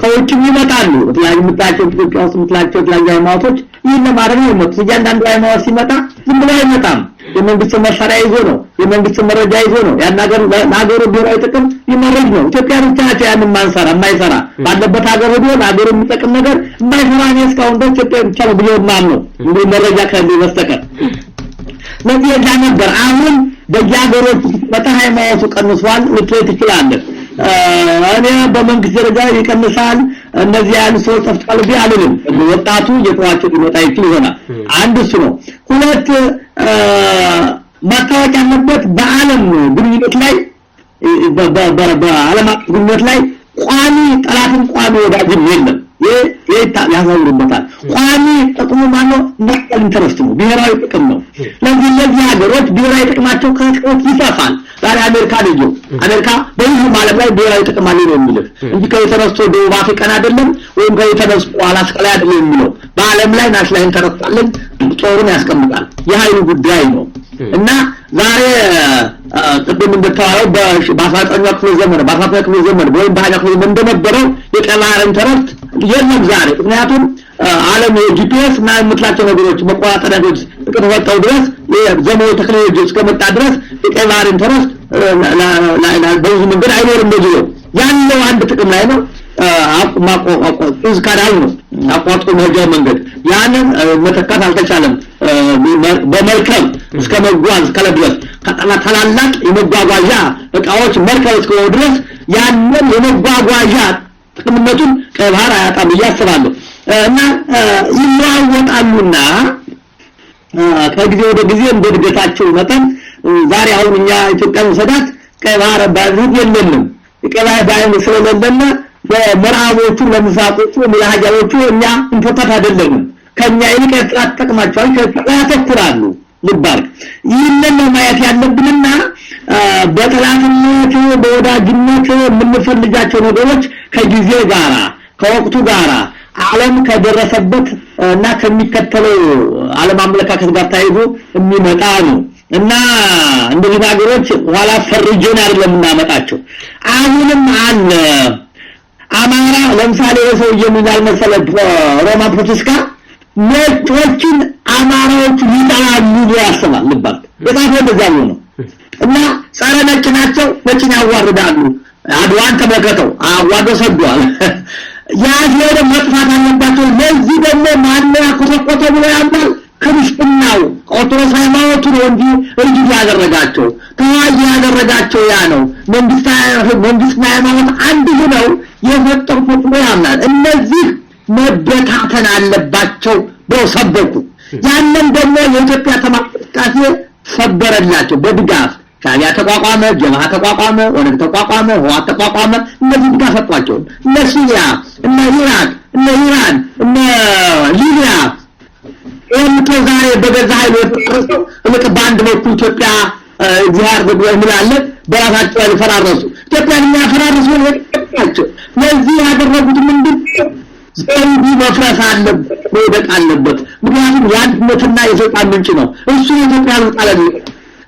ከውጭም ይመጣሉ የተለያዩ ምታቸው ኢትዮጵያ ውስጥ ምትላቸው የተለያዩ ሃይማኖቶች ይህን ለማድረግ ነው የመጡት። እያንዳንዱ ሃይማኖት ሲመጣ ዝም ብሎ አይመጣም። የመንግስት መሳሪያ ይዞ ነው የመንግስት መረጃ ይዞ ነው ያናገር ለሀገሩ ብሔራዊ ጥቅም ይመረጅ ነው። ኢትዮጵያ ብቻ ናት ያንን የማይሰራ ባለበት ሀገር ሄዶ ለሀገሩ የሚጠቅም ነገር የማይሰራ ነው። እስካሁን ድረስ ኢትዮጵያ ብቻ ነው ብሎ ማምነው እንደ መረጃ ከዚህ በስተቀር ለዚህ የዛ ነበር። አሁን በየሀገሮች በሃይማኖቱ ቀንሷል ልትል ትችላለህ። እኔ በመንግስት ደረጃ ይቀንሳል እነዚህ ያሉ ሰዎች ተፍቷል ቢያሉም ወጣቱ የቋቸው ሊመጣ ይችላል ይሆናል። አንድ እሱ ነው። ሁለት ማታወቅ ያለበት በዓለም ግንኙነት ላይ በዓለም ግንኙነት ላይ ቋሚ ጠላትን ቋሚ ወዳጅም የለም። ያዛውሩበታል። ቋሚ ጥቅሙ ማነው? ናሽናል ኢንተረስት ነው፣ ብሔራዊ ጥቅም ነው። ለዚህ ሀገሮች ብሔራዊ ጥቅማቸው ከጥቅሞች ይሰፋል። ዛሬ አሜሪካ ልጅ አሜሪካ በሁሉም ዓለም ላይ ብሔራዊ ጥቅም አለ ነው የሚለው እንጂ ከየተነስቶ ደቡብ አፍሪካን አይደለም ወይም ከየተነስቶ አላስቃ ላይ አይደለም የሚለው በዓለም ላይ ናሽናል ኢንተረስት አለን ጦሩን ያስቀምጣል። የኃይሉ ጉዳይ ነው እና ዛሬ ቅድም እንደተባለው በ19ኛው ክፍለ ዘመን ወይም በ20ኛው ክፍለ ዘመን እንደነበረው የቀይ ባህር ኢንተረስት የለም ዛሬ። ምክንያቱም ዓለም የጂፒኤስ እና የምትላቸው ነገሮች መቆጣጠሪያዎች እስከተፈጠሩ ድረስ የዘመኑ ቴክኖሎጂ እስከመጣ ድረስ የቀይ ባህር ኢንተረስት በብዙ መንገድ አይኖርም። እንደዚህ ነው ያለው አንድ ጥቅም ላይ ነው ካዳል ነው አቋርጦ መሄጃው መንገድ ያንን መተካት አልተቻለም። በመርከብ እስከ መጓዝ ከለድረስ ታላላቅ የመጓጓዣ እቃዎች መርከብ እስከሆኑ ድረስ ያንን የመጓጓዣ ጥቅምነቱን ቀይ ባህር አያጣም እያስባለሁ እና ይለዋወጣሉና ከጊዜ ወደ ጊዜ እንደ እድገታቸው መጠን ዛሬ አሁን እኛ ኢትዮጵያን ሰዳት ቀይ ባህር ባይዘት የለንም ቀይ ባህር ባይዘት ስለሌለና በመራቦቹ ለምሳቆቹ ለሃጃዎቹ እኛ እንፈታት አይደለም ከኛ ይልቅ ጥራት ተጠቅማቸዋል ያተኩራሉ ልባር ይህንን ማየት ያለብንና በጥላትነት በወዳጅነት የምንፈልጋቸው ነገሮች ከጊዜ ጋራ ከወቅቱ ጋራ ዓለም ከደረሰበት እና ከሚከተለው ዓለም አመለካከት ጋር ታይዞ የሚመጣ ነው እና እንደዚህ ነገሮች ኋላ ፈርጀን አይደለም እናመጣቸው አሁንም አለ አማራ ለምሳሌ ሰው የሚላል መሰለ ሮማ ፕሮቴስካ ነጮችን አማራዎች ይጣላሉ ያስባል ልባል በጣም እንደዛው ነው እና ጻረ ነጭ ናቸው ነጭን ያዋርዳሉ አድዋን ተመከተው አዋዶ ሰዷል ያ ዘረ መጥፋት አለባቸው ለዚህ ደግሞ ማን ያቆጠቆጠ ብሎ ያምናል ክርስትናው ኦርቶዶክስ ሃይማኖቱ ነው እንጂ እርጅት ያደረጋቸው ተዋጅ ያደረጋቸው ያ ነው መንግስትና ሃይማኖት አንድ ነው የፈጠሩት ነው ያምናል እነዚህ መበታተን አለባቸው ብለው ሰበኩ ያንን ደግሞ የኢትዮጵያ ተማጣጣቴ ሰበረላቸው በድጋፍ ሻዕቢያ ተቋቋመ ጀማዓ ተቋቋመ ወነግ ተቋቋመ ህወሓት ተቋቋመ እነዚህ ድጋፍ ሰጥቷቸው እነ ሲሪያ እነ ኢራቅ እነ ኢራን እነ ሊቢያ ዛሬ በገዛ ኃይል ወጥተው ልክ ባንድ በኩል ኢትዮጵያ እግዚአብሔር በግብር ምናለ በራሳቸው ያፈራረሱ ኢትዮጵያን የሚያፈራርሱ ናቸው ለዚህ ያደረጉት ምንድነው ዘውዱ መፍረስ አለበት ወደቅ አለበት ምክንያቱም ያንድነትና የሰይጣን ምንጭ ነው እሱ ኢትዮጵያ ልጣለኝ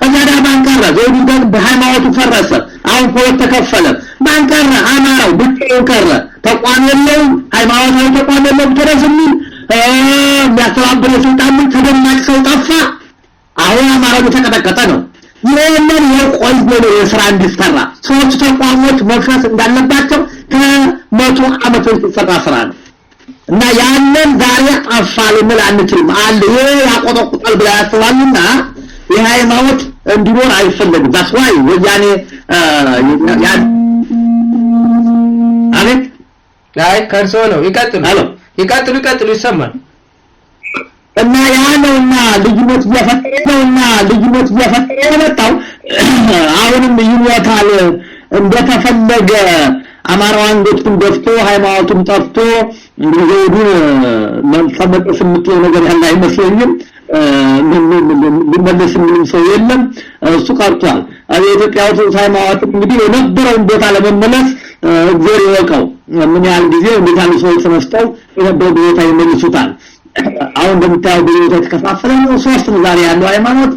ከዛዳ ባንካራ ዘውዱ ግን በሃይማኖቱ ፈረሰ አሁን ሁለት ተከፈለ ባንካራ አማራው ብቻውን ቀረ ተቋም የለው ሃይማኖታዊ ተቋም የለው ተረዝም ያስተባበረ ሰይጣን ምንጭ ተደማጭ ሰው ጠፋ አሁን አማራው ተቀጠቀጠ ነው ይሄንን የቆየ የሥራ እንዲሰራ ሶስት ተቋሞች መፍረስ እንዳለባቸው ከመቶ ዓመቶች ተሰራ ስራ ነው እና ያንን ዛሬ አፋል ምን አንችልም አለ ያቆጠቁጣል ብላ ያስባልና የሃይማኖት እንዲኖር አይፈልግም that's why ወያኔ አቤት አይ ከርሶ ነው ይቀጥሉ ይሰማል እና ያ ነውና ልጅነት እያፈጠረ መጣው አሁንም ይሞታል እንደተፈለገ አማራው አንገቱን ደፍቶ ሃይማኖቱን ጠፍቶ እንግዲህ መልሰመጥ ስምጥው ነገር ያለ አይመስለኝም ሊመለስ ምንም ሰው የለም እሱ ቀርቷል የኢትዮጵያ ኦርቶዶክስ ሃይማኖት እንግዲህ የነበረውን ቦታ ለመመለስ እግዚአብሔር ይወቀው ምን ያህል ጊዜ እንደታለ ሰው ተነስተው የነበረው ቦታ ይመልሱታል አሁን እንደምታየው በየቦታ ተከፋፈለ ነው ሶስት ነው ዛሬ ያለው ሃይማኖት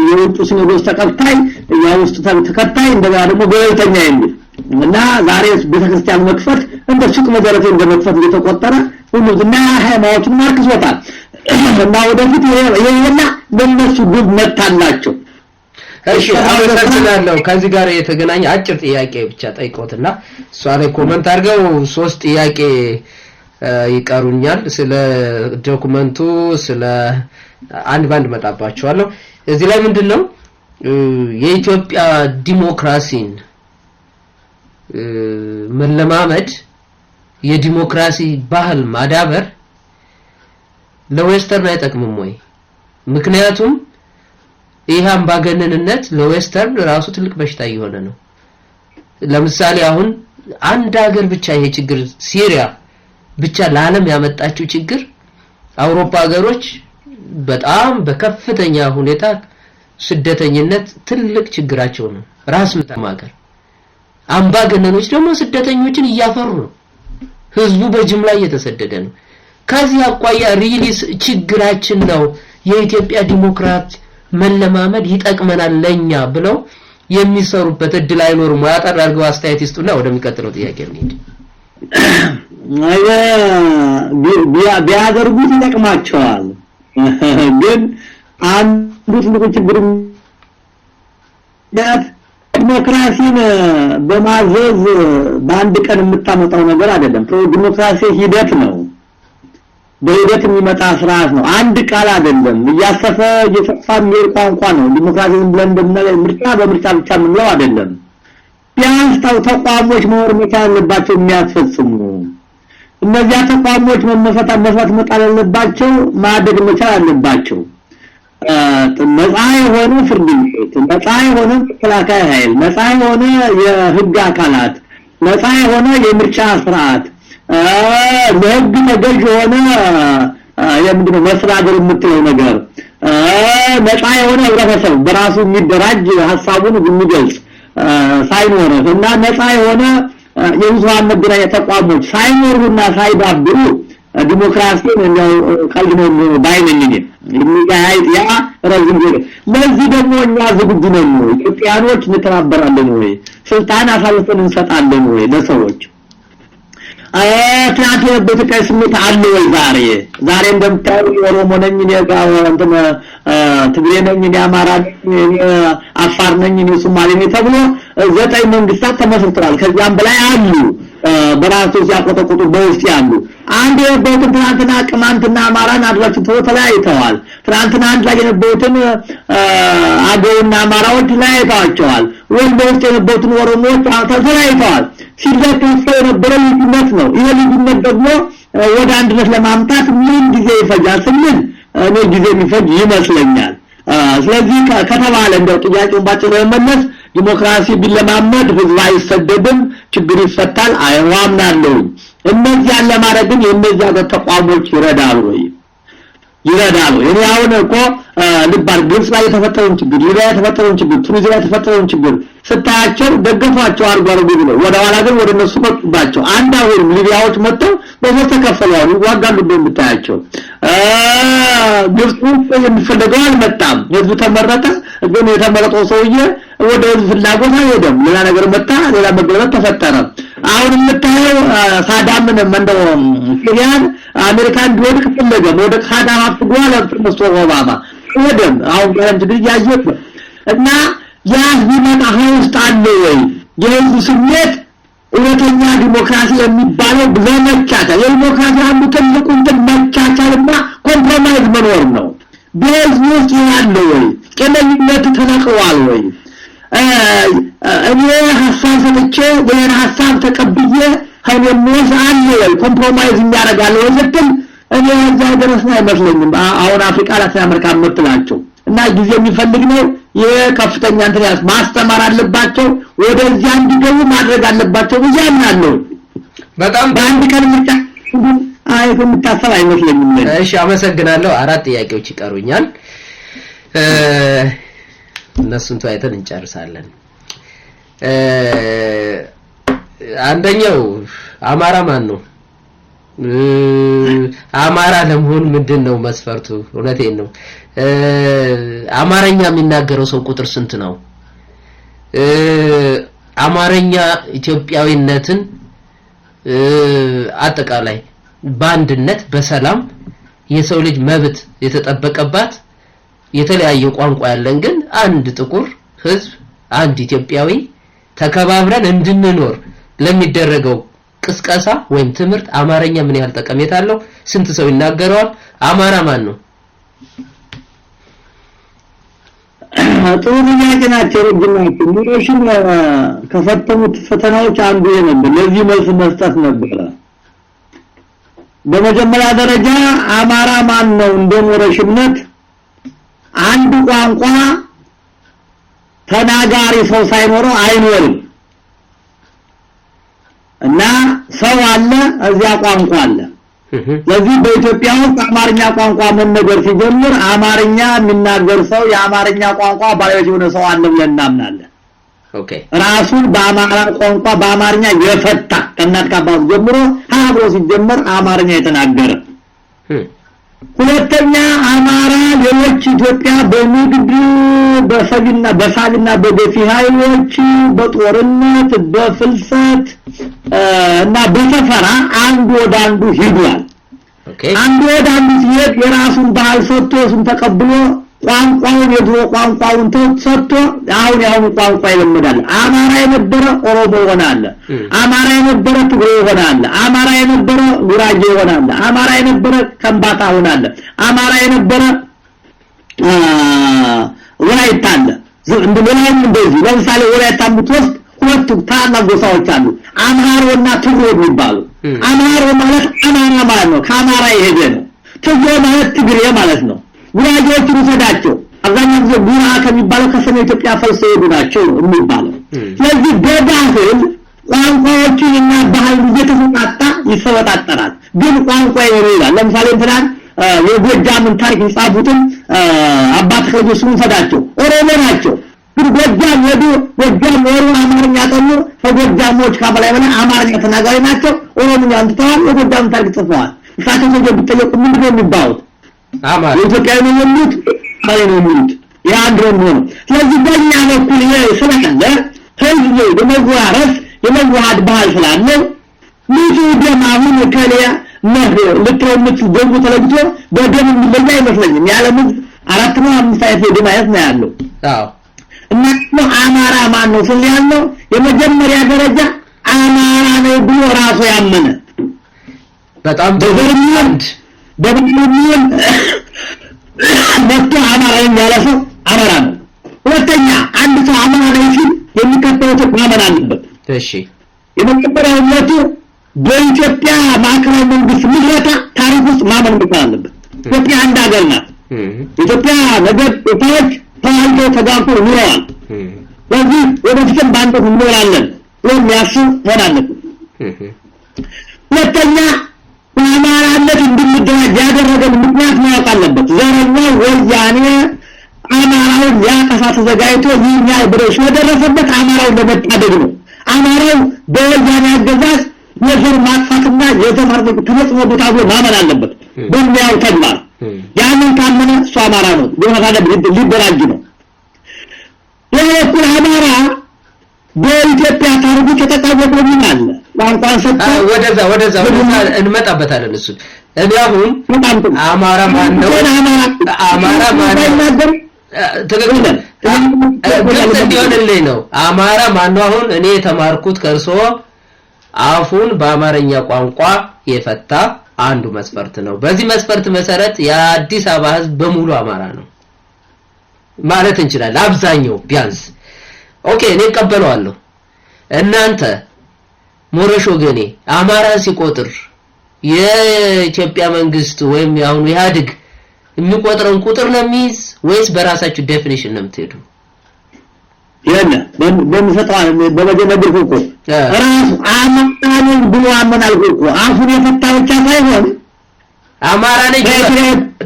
የውጭ ሲኖዶስ ተከታይ ያውስጥ ተከታይ እንደገና ደግሞ ገለልተኛ የሚል እና ዛሬ ቤተክርስቲያን መክፈት እንደ ሱቅ መዘረፍ እንደመክፈት እየተቆጠረ ሁሉ እና ሃይማኖቱን ማርክሶታል እና ወደፊት ይሄና ለነሱ ግብ መታላቸው እሺ አሁን ተሰናለው ከዚህ ጋር የተገናኘ አጭር ጥያቄ ብቻ ጠይቆትና እሷ ላይ ኮሜንት አድርገው ሶስት ጥያቄ ይቀሩኛል ስለ ዶክመንቱ ስለ አንድ ባንድ መጣባቸዋለሁ እዚህ ላይ ምንድነው የኢትዮጵያ ዲሞክራሲን መለማመድ የዲሞክራሲ ባህል ማዳበር ለዌስተርን አይጠቅምም ወይ ምክንያቱም ይሄ አምባገነንነት ለዌስተርን ራሱ ትልቅ በሽታ እየሆነ ነው ለምሳሌ አሁን አንድ ሀገር ብቻ ይሄ ችግር ሲሪያ ብቻ ለዓለም ያመጣችው ችግር አውሮፓ ሀገሮች በጣም በከፍተኛ ሁኔታ ስደተኝነት ትልቅ ችግራቸው ነው ራስ ምታማገር አምባገነኖች ደግሞ ስደተኞችን እያፈሩ ነው ህዝቡ በጅምላ እየተሰደደ ነው ከዚህ አቋያ ሪሊስ ችግራችን ነው የኢትዮጵያ ዲሞክራት መለማመድ ይጠቅመናል ለኛ ብለው የሚሰሩበት እድል አይኖርም ያጣር አድርገው አስተያየት ይስጡና ወደሚቀጥለው ጥያቄ እንሂድ ቢያደርጉት ይጠቅማቸዋል ግን አንዱ ትልቁ ችግር ዲሞክራሲን በማዘዝ በአንድ ቀን የምታመጣው ነገር አይደለም ዲሞክራሲ ሂደት ነው በሂደት የሚመጣ ስርዓት ነው አንድ ቃል አይደለም እያሰፈ እየሰፋ የሚሄድ ቋንቋ ነው ዲሞክራሲን ብለን እንደምንለው ምርጫ በምርጫ ብቻ ምንለው አይደለም ቢያንስ ተቋሞች መኖር መቻል አለባቸው የሚያስፈጽሙ እነዚያ ተቋሞች መመስረት መጣል አለባቸው ማደግ መቻል አለባቸው ነፃ የሆነ ፍርድ ቤት፣ ነፃ የሆነ ተከላካይ ኃይል፣ ነፃ የሆነ የህግ አካላት፣ ነፃ የሆነ የምርጫ ስርዓት፣ ለህግ ተገዥ የሆነ የምንድነው መስተዳድር የምትለው ነገር፣ ነፃ የሆነ ህብረተሰብ በራሱ የሚደራጅ ሐሳቡን የሚገልጽ ሳይኖር እና ነፃ የሆነ የብዙሃን መገናኛ ተቋሞች ሳይኖሩና ሳይዳብሩ ዲሞክራሲን ነው ቀልድ ነው ባይነኝ ያ ረዝም ጊዜ ለዚህ ደግሞ እኛ ዝግጁ ነን ወይ? ኢትዮጵያኖች እንተባበራለን ወይ? ስልጣን አሳልፈን እንሰጣለን ወይ ለሰዎች? ትናንት በኢትዮጵያ ስሜት አለ ወይ? ዛሬ እንደምታዩ ኦሮሞ ነኝ እኔ ጋር እንትን ትግሬ ነኝ እኔ አማራ ነኝ እኔ አፋር ነኝ እኔ ሶማሌ ነኝ ተብሎ 9 መንግስታት ተመስርተዋል። ከዚያም በላይ አሉ በራሱ ሲያቆጠቁጡ በውስጥ ያሉ አንድ የነበሩትን ትናንትና ቅማንትና አማራን አድራችሁ ተለያይተዋል። ትናንትና አንድ ላይ የነበሩትን አገውና አማራዎች ተለያይተዋል። ወይ በውስጥ የነበሩትን ኦሮሞዎች ተለያይተዋል። ሲለከፍ የነበረው ልዩነት ነው። ይሄ ልዩነት ደግሞ ወደ አንድነት ለማምጣት ምን ጊዜ ይፈጃል ስንል እኔ ጊዜ የሚፈጅ ይመስለኛል። ስለዚህ ከተባለ እንደው ጥያቄውን ባጭሩ ለመመለስ ዲሞክራሲ ቢለማመድ ህዝብ አይሰደድም፣ ችግር ይፈታል አምናለሁ። እነዚህ ያለ ማድረግ ግን የእነዚያ ተቋሞች ይረዳሉ ወይ? እኔ አሁን እኮ ልባር ግብጽ ላይ የተፈጠረውን ችግር፣ ሊቢያ የተፈጠረውን ችግር፣ ቱኒዚያ የተፈጠረውን ችግር ስታያቸው ደገፏቸው አርጓሩ ብሎ ወደ ኋላ ግን ወደ እነሱ መጡባቸው። አንድ አሁን ሊቢያዎች መጥተው በሶስት ተከፈሉ ይዋጋሉ እንደምታያቸው። ግብጽ የሚፈልገው አልመጣም። ህዝቡ ተመረጠ፣ ግን የተመረጠው ሰውዬ ወደ ፍላጎት አይሄድም። ሌላ ነገር መጣ፣ ሌላ መገለጥ ተፈጠረ። አሁን የምታየው ሳዳምን መንደው ሲሪያን አሜሪካን ቢወድቅ ፈለገ ወደ ሳዳም አፍጓል ተነስቶ ኦባማ ወደም አሁን ጋር እንግዲህ ያየት እና ያ ቢመጣ ውስጥ አለ ወይ የህዝቡ ስሜት? እውነተኛ ዲሞክራሲ የሚባለው በመቻቻል የዲሞክራሲ አንዱ ትልቁ እንትን መቻቻልና ኮምፕሮማይዝ መኖር ነው። በህዝቡ ውስጥ ያለ ወይ ከመልነት ተነቅሏል ወይ? እኔ ሐሳብ ሰጥቼ ወይን ሐሳብ ተቀብዬ ሀይሞስ አለ ወይ ኮምፕሮማይዝ የሚያደርጋል ወይ ስትል እኔ እዛ ደረስና አይመስለኝም። አሁን አፍሪካ ላቲን አሜሪካ መጥላቸው እና ጊዜ የሚፈልግ ነው። የከፍተኛ እንትን ማስተማር አለባቸው፣ ወደዚያ እንዲገቡ ማድረግ አለባቸው ብያለሁ። በጣም በአንድ ቀን ምርጫ የምታሰብ አይመስለኝም። እሺ አመሰግናለሁ። 4 ጥያቄዎች ይቀሩኛል። እነሱን ተያይተን እንጨርሳለን። አንደኛው አማራ ማን ነው? አማራ ለመሆን ምንድነው መስፈርቱ? እውነቴን ነው። አማርኛ የሚናገረው ሰው ቁጥር ስንት ነው? አማርኛ ኢትዮጵያዊነትን አጠቃላይ በአንድነት በሰላም የሰው ልጅ መብት የተጠበቀባት የተለያየ ቋንቋ ያለን ግን አንድ ጥቁር ህዝብ አንድ ኢትዮጵያዊ ተከባብረን እንድንኖር ለሚደረገው ቅስቀሳ ወይም ትምህርት አማርኛ ምን ያህል ጠቀሜታ አለው? ስንት ሰው ይናገረዋል? አማራ ማን ነው? ጥሩ ጥያቄ ናቸው። ረጅማቸው ኑሮሽን ከፈተኑት ፈተናዎች አንዱ ነበር። ለዚህ መልስ መስጠት ነበር። በመጀመሪያ ደረጃ አማራ ማን ነው እንደሞረሽነት አንድ ቋንቋ ተናጋሪ ሰው ሳይኖረው አይኖርም እና ሰው አለ እዚያ ቋንቋ አለ። ስለዚህ በኢትዮጵያ ውስጥ አማርኛ ቋንቋ መነገር ሲጀምር አማርኛ የሚናገር ሰው የአማርኛ ቋንቋ ባለቤት የሆነ ሰው አለ ብለን እናምናለን። ኦኬ ራሱን በአማራ ቋንቋ በአማርኛ የፈታ ከእናት ከአባቱ ጀምሮ አብሮ ሲጀመር አማርኛ የተናገረ። ሁለተኛ አማራ ሌሎች ኢትዮጵያ በንግድ በሳልና በገፊ ኃይሎች በጦርነት በፍልሰት እና በሰፈራ አንዱ ወደ አንዱ ሄዷል። አንዱ ወደ አንዱ ሲሄድ የራሱን ባህል ሰጥቶ እሱን ተቀብሎ ቋንቋውን የድሮ ቋንቋውን ሰጥቶ አሁን ያሁን ቋንቋ ይለምዳል። አማራ የነበረ ኦሮሞ ይሆናል፣ አማራ የነበረ ትግሬ ይሆናል፣ አማራ የነበረ ጉራጌ ይሆናል፣ አማራ የነበረ ከምባታ ይሆናል፣ አማራ የነበረ ወላይታ አለ። እንደሌላም እንደዚህ ለምሳሌ ወላይታን ብትወስድ ሁለት ታላላቅ ጎሳዎች አሉ፣ አማሮና ትግሬ የሚባሉ። አማሮ ማለት አማራ ማለት ነው፣ ከአማራ የሄደ ነው። ትግሬ ማለት ትግሬ ማለት ነው። ጉራጌዎችን ውሰዳቸው አብዛኛው ጊዜ ጉራ ከሚባለው ከሰሜን ኢትዮጵያ ፈልሰው የሄዱ ናቸው የሚባለው ስለዚህ በባህል ቋንቋዎችንና ባህል እየተሰጣጣ ይሰወጣጠራል ግን ቋንቋ ይኖራል ለምሳሌ እንትን የጎጃምን ታሪክ የጻፉትን አባት ከየሱን ፈዳቸው ኦሮሞ ናቸው ግን ጎጃም ወዱ ጎጃም ወሩ አማርኛ ጠኑ ከጎጃሞች ከበላይ በላይ አማርኛ ተናጋሪ ናቸው ኦሮሞኛ አንተዋል የጎጃም ታሪክ ጽፈዋል እሳቸው ሰው ቢጠየቁ ምንድነው የሚባሉት አማራ ኢትዮጵያዊ ነው የሚሉት አይ ነው የሚሉት ያንድሮም ነው ስለዚህ በእኛ በኩል ይሄ ስለቀለ ህዝብ በመዋረስ የመዋሃድ ባህል ስላለ ልጁ ደማውን ከሊያ ነው ለትሮምት ደሙ ተለግቶ በደም የሚለያ አይመስለኝም ያለም 4 ነው 5 አይነት ደም አይነት ነው ያለው አዎ እና አማራ ማን ነው ስለ ያለው የመጀመሪያ ደረጃ አማራ ነው ብሎ ራሱ ያመነ በጣም ደብርሚንድ መጥቶ አማራ ያለፈው አማራ ነው ሁለተኛ አንድ ሰው አማራ ነው ሲል የሚከተለው ማመን አለበት እሺ የመጀመሪያው ነቱ በኢትዮጵያ ማዕከላዊ መንግስት ምስረታ ታሪክ ውስጥ ማመን አለበት ኢትዮጵያ አንድ ሀገር ናት ኢትዮጵያ ነገር ታሪክ ታሪክ ተጋብቶ ኑሯል ስለዚህ ወደፊትም ባንተ እንኖራለን የሚያስብ ሆነ አለበት ሁለተኛ በአማራነት እንድንደራጅ ያደረገን ምክንያት ማወቅ አለበት ዘረኛው ወያኔ አማራውን ያቀሳ ተዘጋጅቶ ይኛ ብረሽ ወደረሰበት አማራው ለመታደግ ነው አማራው በወያኔ አገዛዝ የዘር ማጥፋትና የዘር ማጥፋት ተፈጽሞበት አብሮ ማመን አለበት በሚያው ተግባር ያንን ታመነ እሱ አማራ ነው በመካከለ ሊደራጅ ነው ለኩል አማራ በኢትዮጵያ ታሪክ የተጠቀመው ምን አለ ቋንቋን ሰጣ ወደዛ እንመጣበታለን እሱ እኔ አሁን አማራ ማን ነው አማራ ማን ነው ተገግለ ግልጽ እንዲሆንልኝ ነው አማራ ማን ነው አሁን እኔ የተማርኩት ከርሶ አፉን በአማርኛ ቋንቋ የፈታ አንዱ መስፈርት ነው በዚህ መስፈርት መሰረት የአዲስ አበባ ህዝብ በሙሉ አማራ ነው ማለት እንችላለን አብዛኛው ቢያንስ ኦኬ እኔ ቀበለዋለሁ እናንተ ሞረሾ ገኔ አማራ ሲቆጥር የኢትዮጵያ መንግስት ወይም ያሁን ኢህአዴግ የሚቆጥረውን ቁጥር ነው የሚይዝ ወይስ በራሳችሁ ዴፊኒሽን ነው የምትሄዱ ያለ በመሰጣን በመጀመሪያ እኮ ራስ አማራን ብሎ አመናል እኮ አፉን የፈታ ብቻ ሳይሆን አማራ ነኝ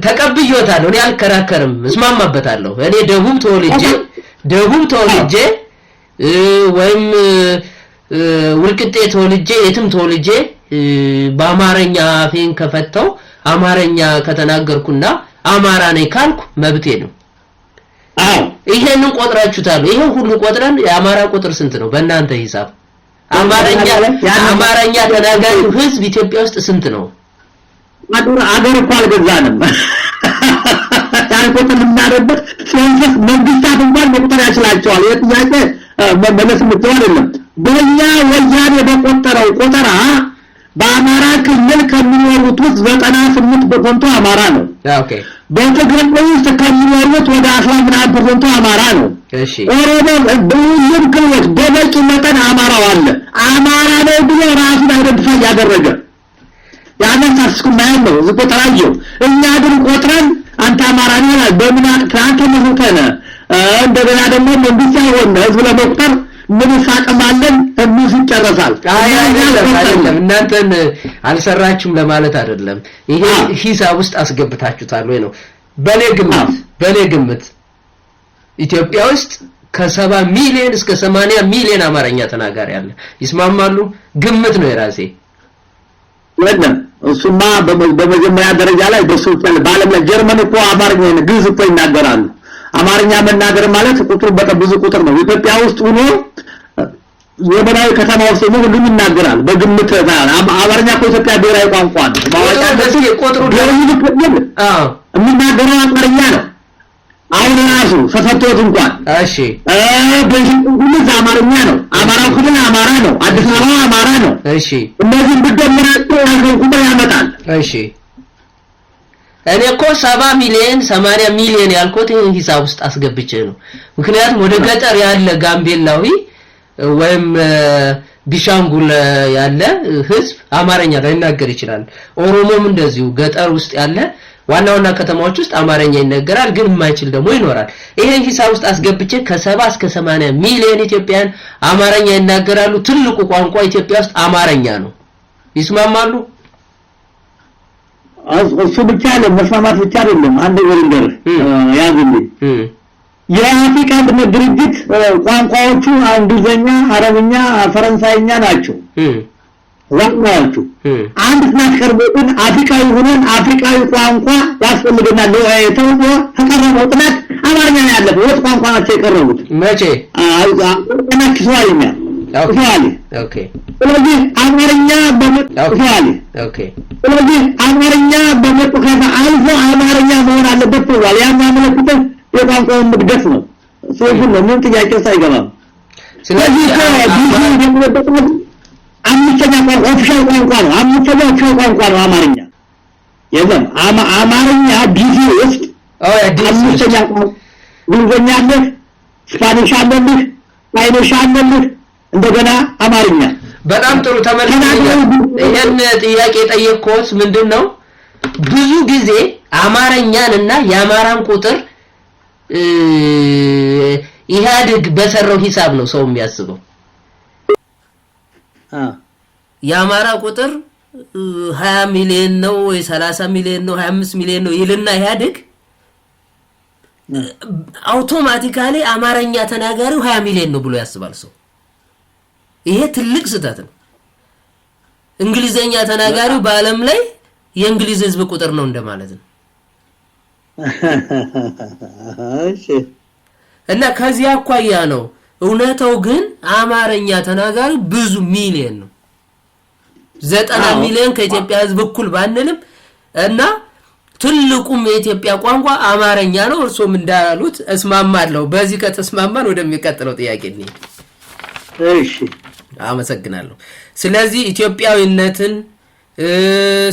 ተቀብዮታለሁ እኔ አልከራከርም እስማማበታለሁ እኔ ደቡብ ተወልጄ ወይም ውልቅጤ ተወልጄ የትም ተወልጄ በአማርኛ አፌን ከፈተው አማርኛ ከተናገርኩና አማራ ነኝ ካልኩ መብቴ ነው አዎ ይሄንን ቆጥራችሁታል ይሄን ሁሉ ቆጥረን የአማራ ቁጥር ስንት ነው በእናንተ ሂሳብ አማርኛ ተናጋሪ ህዝብ ኢትዮጵያ ውስጥ ስንት ነው ማዱራ አገር እኮ አልገዛንም ታሪኮት እናረበት ሲንፈስ መንግስታት እንኳን መቁጠር ያችላቸዋል የጥያቄ መመለስ ምትዋል አይደለም በእኛ ወያኔ በቆጠረው ቆጠራ በአማራ ክልል ከሚኖሩት ውስጥ 98% አማራ ነው ኦኬ በትግራይ ውስጥ ከሚኖሩት ወደ 10% አማራ ነው እሺ ኦሮሞ በሁሉም ክልሎች በበቂ መጠን አማራው አለ አማራ ነው ብሎ ራሱን አይደንቲፋይ ያደረገ ያንን ታስኩማይ ነው ዝቆጠራጆ እኛ ግን ቆጥረን አንተ አማራ ነህ በምን አጥራንተ መሆተነ እንደገና ደግሞ መንግስት ያወነ ህዝብ ለመቁጠር ምን ሳቀማለን እዚህ ይጨረሳል አይደለም እናንተን አልሰራችሁም ለማለት አይደለም ይሄ ሂሳብ ውስጥ አስገብታችሁታል ወይ ነው በኔ ግምት ኢትዮጵያ ውስጥ ከ70 ሚሊዮን እስከ 80 ሚሊዮን አማርኛ ተናጋሪ አለ ይስማማሉ ግምት ነው የራሴ ወደም እሱማ በመጀመሪያ ደረጃ ላይ በሶሻል ባለም ላይ ጀርመን እኮ አማርኛ ነው ግዕዝ እኮ ይናገራሉ አማርኛ መናገር ማለት ቁጥሩ በጣም ብዙ ቁጥር ነው ኢትዮጵያ ውስጥ ሆኖ የበላይ ከተማ ውስጥ ነው ሁሉም ይናገራል በግምት አማርኛ ኢትዮጵያ ብሔራዊ ቋንቋ ነው ማወቂያ በዚህ ቁጥሩ የሚናገረው አማርኛ ነው አሁን ራሱ ተፈቶት እንኳን እሺ በዚህ አማርኛ ነው አማራው ክልል አማራ ነው አዲስ አበባ አማራ ነው እሺ እነዚህ ብደምራቸው ቁጥር ያመጣል እሺ እኔ እኮ 70 ሚሊዮን 80 ሚሊዮን ያልኩት ይሄን ሂሳብ ውስጥ አስገብቼ ነው ምክንያቱም ወደ ገጠር ያለ ጋምቤላዊ ወይም ቢሻንጉል ያለ ህዝብ አማርኛ ላይናገር ይችላል ኦሮሞም እንደዚሁ ገጠር ውስጥ ያለ ዋናውና ከተማዎች ውስጥ አማርኛ ይነገራል ግን የማይችል ደግሞ ይኖራል ይሄን ሂሳብ ውስጥ አስገብቼ ከ70 እስከ 80 ሚሊዮን ኢትዮጵያን አማርኛ ይናገራሉ ትልቁ ቋንቋ ኢትዮጵያ ውስጥ አማርኛ ነው ይስማማሉ እሱ ብቻ አይደለም መስማማት ብቻ አይደለም አንድ ወንደር ያዝልኝ የአፍሪካ ድርጅት ቋንቋዎቹ እንግሊዝኛ አረብኛ ፈረንሳይኛ ናቸው ዋናዎቹ አንድ ማስቀርበትን አፍሪካዊ ሆነን አፍሪካዊ ቋንቋ ያስፈልገናል ተውቆ ተቀረበው ጥናት አማርኛ ነው ያለፈው ወጥ ቋንቋ ናቸው የቀረቡት መቼ ኪስዋሂሊ ኦኬ ስለዚህ አማርኛ በመጥፋት ኦኬ ስለዚህ አማርኛ በመጥፋት አልፎ አማርኛ መሆን አለበት ብሏል ያ ማመለከተው የቋንቋውን መግደፍ ነው ስለዚህ ምን ጥያቄ ሳይገባም ስለዚህ አምስተኛ ቋንቋ ኦፊሻል ቋንቋ ነው አምስተኛ ኦፊሻል ቋንቋ ነው አማርኛ የለም አማርኛ ዲጂ ውስጥ አምስተኛ ቋንቋ እንግሊዝኛ አለ ስፓኒሽ አለ ስፓኒሽ አለ እንደገና አማርኛ በጣም ጥሩ ተመልካቾች ይሄን ጥያቄ ጠየቅኩት ምንድነው ብዙ ጊዜ አማርኛንና የአማራን ቁጥር ኢህአዴግ በሰራው ሂሳብ ነው ሰው የሚያስበው የአማራ ቁጥር 20 ሚሊዮን ነው ወይ 30 ሚሊዮን ነው 25 ሚሊዮን ነው ይልና ኢህአዴግ አውቶማቲካሊ አማርኛ ተናጋሪው 20 ሚሊዮን ነው ብሎ ያስባል ሰው ይሄ ትልቅ ስህተት ነው እንግሊዘኛ ተናጋሪው በአለም ላይ የእንግሊዝ ህዝብ ቁጥር ነው እንደማለት ነው እሺ እና ከዚያ አኳያ ነው እውነታው ግን አማርኛ ተናጋሪ ብዙ ሚሊዮን ነው 90 ሚሊዮን ከኢትዮጵያ ህዝብ እኩል ባንልም እና ትልቁም የኢትዮጵያ ቋንቋ አማርኛ ነው እርሶም እንዳሉት እስማማለሁ በዚህ ከተስማማን ወደሚቀጥለው ጥያቄ እንሂድ እሺ አመሰግናለሁ ስለዚህ ኢትዮጵያዊነትን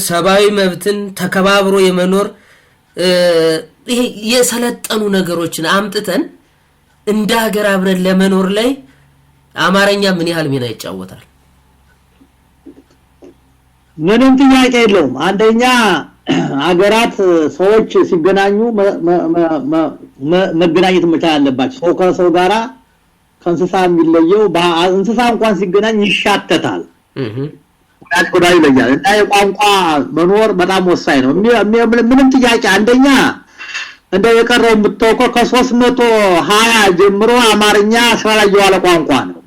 ሰባዊ መብትን ተከባብሮ የመኖር ይሄ የሰለጠኑ ነገሮችን አምጥተን እንደ ሀገር አብረን ለመኖር ላይ አማርኛ ምን ያህል ሚና ይጫወታል ምንም ጥያቄ የለውም አንደኛ ሀገራት ሰዎች ሲገናኙ መገናኘት መቻል አለባቸው ሰው ከሰው ጋራ ከእንስሳ የሚለየው እንስሳ እንኳን ሲገናኝ ይሻተታል ወዳጅ ይለያል እና የቋንቋ መኖር በጣም ወሳኝ ነው ምንም ጥያቄ አንደኛ እንደ የቀረው የምትተውቀው ከ320 ጀምሮ አማርኛ ስራ ላይ የዋለ ቋንቋ ነው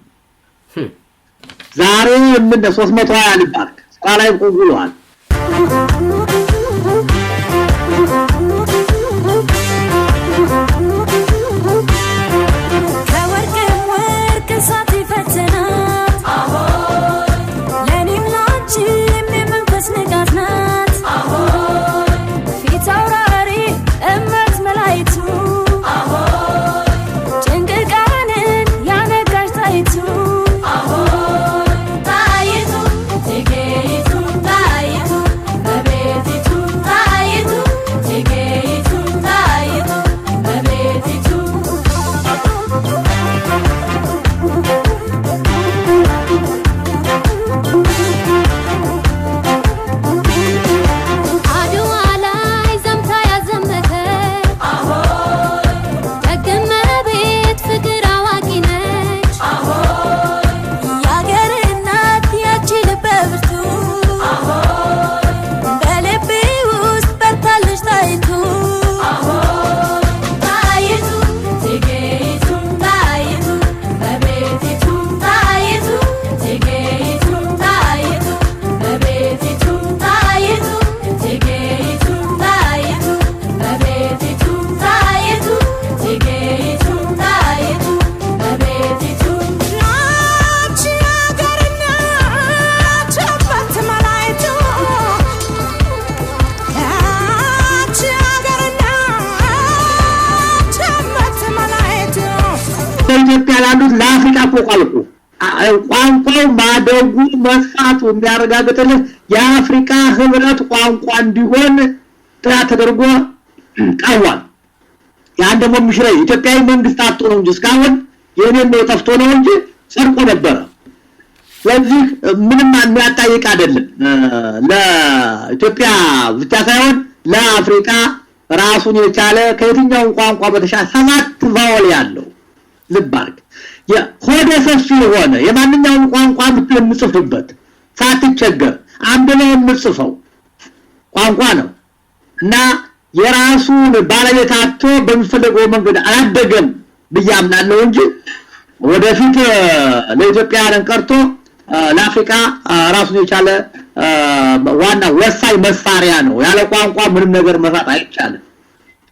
ዛሬ ምን 320 ልባል ስራ ላይ ቆይቷል ኢትዮጵያ ላሉት ለአፍሪካ ቆቋልቁ ቋንቋው ማደጉ መስፋቱ የሚያረጋግጥልን የአፍሪካ ህብረት ቋንቋ እንዲሆን ጥራት ተደርጎ ቀርቧል ያን ደግሞ ምሽራይ ኢትዮጵያዊ መንግስት አጥቶ ነው እንጂ እስካሁን የኔን ነው ተፍቶ ነው እንጂ ጸድቆ ነበር ስለዚህ ምንም የሚያጣይቅ አይደለም ለኢትዮጵያ ብቻ ሳይሆን ለአፍሪካ ራሱን የቻለ ከየትኛው ቋንቋ በተሻለ 7 ቫወል ያለው ልብ አድርግ የሆደ ሰፊ የሆነ የማንኛውም ቋንቋ የምትጽፍበት ሳትቸገር አንድ ላይ የምትጽፈው ቋንቋ ነው እና የራሱን ባለቤት አጥቶ በሚፈልገው መንገድ አላደገም ብያምናለሁ እንጂ ወደፊት ለኢትዮጵያውያን ቀርቶ ለአፍሪካ ራሱን የቻለ ዋና ወሳኝ መሳሪያ ነው ያለ ቋንቋ ምንም ነገር መስራት አይቻልም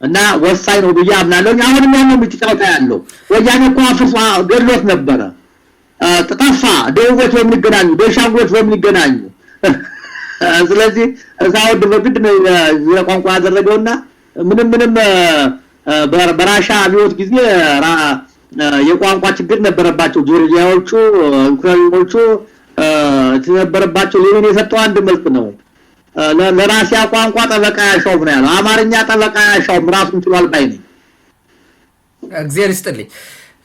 እና ወሳኝ ነው ብያምናለሁ አሁንም ያለው ምትጫውታ ያለው ወያኔ እኮ አፍርሶ ገድሎት ነበረ ተጣፋ ደውበት በሚገናኙ በሻንጉሎት በሚገናኙ ስለዚህ እዛው ድርግድ ነው የቋንቋ ያደረገውና ምንም በራሻ አብዮት ጊዜ የቋንቋ ችግር ነበረባቸው ጆርጂያዎቹ ዩክሬኖቹ ተነበረባቸው ሌላ የሰጠው አንድ መልክ ነው ለራሲያ ቋንቋ ጠበቃ ያሻው ነው ያለው አማርኛ ጠበቃ ያሻው ራሱን ችሏል ባይ ነኝ እግዚአብሔር ይስጥልኝ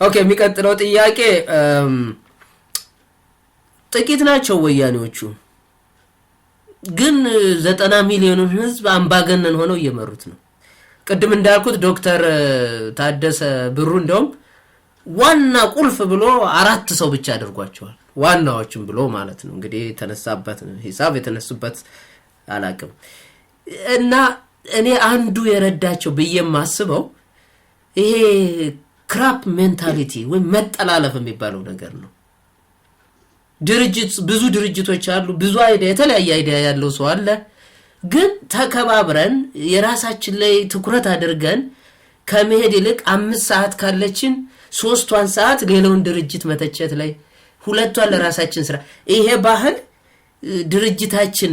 ኦኬ የሚቀጥለው ጥያቄ ጥቂት ናቸው ወያኔዎቹ ግን 90 ሚሊዮን ህዝብ አምባገነን ሆነው እየመሩት ነው ቅድም እንዳልኩት ዶክተር ታደሰ ብሩ እንደውም ዋና ቁልፍ ብሎ 4 ሰው ብቻ አድርጓቸዋል ዋናዎችም ብሎ ማለት ነው እንግዲህ ተነሳበት ሂሳብ የተነሱበት አላቅም እና እኔ አንዱ የረዳቸው በየማስበው ይሄ ክራፕ ሜንታሊቲ ወይ መጠላለፍ የሚባለው ነገር ነው ብዙ ድርጅቶች አሉ ብዙ አይዲያ የተለያየ አይዲያ ያለው ሰው አለ ግን ተከባብረን የራሳችን ላይ ትኩረት አድርገን ከመሄድ ይልቅ 5 ሰዓት ካለችን 3ቷን ሰዓት ሌላውን ድርጅት መተቸት ላይ 2ቷን ለራሳችን ስራ ይሄ ባህል ድርጅታችን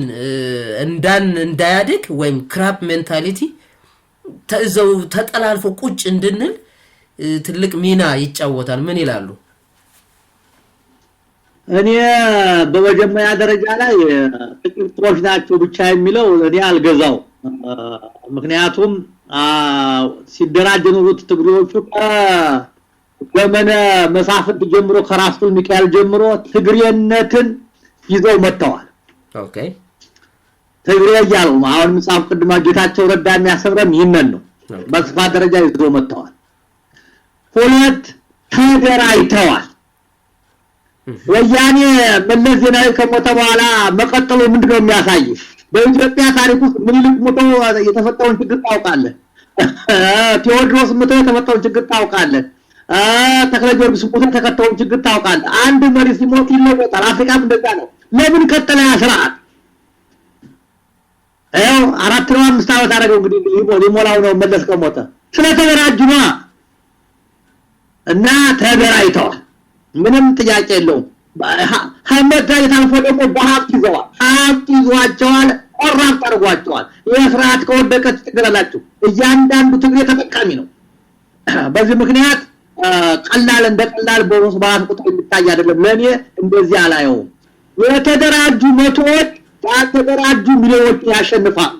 እንዳያድግ ወይም ክራፕ ሜንታሊቲ ተዘው ተጠላልፎ ቁጭ እንድንል ትልቅ ሚና ይጫወታል ምን ይላሉ እኔ በመጀመሪያ ደረጃ ላይ ጥቂቶች ናቸው ብቻ የሚለው እኔ አልገዛው ምክንያቱም ሲደራጀኑት ትግሬዎቹ ከዘመነ መሳፍንት ጀምሮ ከራስቱል ሚካኤል ጀምሮ ትግሬነትን ይዘው መጥተዋል ኦኬ ትግሬ ያለው አሁን መጽሐፍ ቅዱስ ጌታቸው ረዳ የሚያሰብረም ይነን ነው በስፋት ደረጃ ይዘው መጥተዋል ሁለት ተደራጅተዋል ወያኔ መለስ ዜናዊ ከሞተ በኋላ መቀጠሉ ምንድነው የሚያሳየው በኢትዮጵያ ታሪክ ውስጥ ምኒልክ ሞቶ የተፈጠረውን ችግር ታውቃለህ ቴዎድሮስ ሞቶ የተፈጠረውን ችግር ታውቃለህ ተክለ ጊዮርጊስ ሞቶ የተከተለውን ችግር ታውቃለህ አንድ መሪ ሲሞት ይለወጣል አፍሪካም እንደዛ ነው ለምን ቀጠለ ያስራት አው 4 ነው 5 ዓመት አደረገው እንግዲህ ሊሞላው ነው መለስ ከሞተ ስለተደራጁማ እና ተደራጅተዋል ምንም ጥያቄ የለውም ሐመድ ታልፎ ደግሞ በሀብት ይዘዋል ሀብት ይዟቸዋል ቆራጥ አድርጓቸዋል የፍርሃት ከወደቀት ትግላላችሁ እያንዳንዱ ትግሬ ተጠቃሚ ነው በዚህ ምክንያት ቀላል እንደቀላል ቦኖስ ባስ ቁጥር የሚታይ አይደለም ለኔ እንደዚህ አላየው የተደራጁ መቶዎች ያተደራጁ ሚሊዮኖች ያሸንፋሉ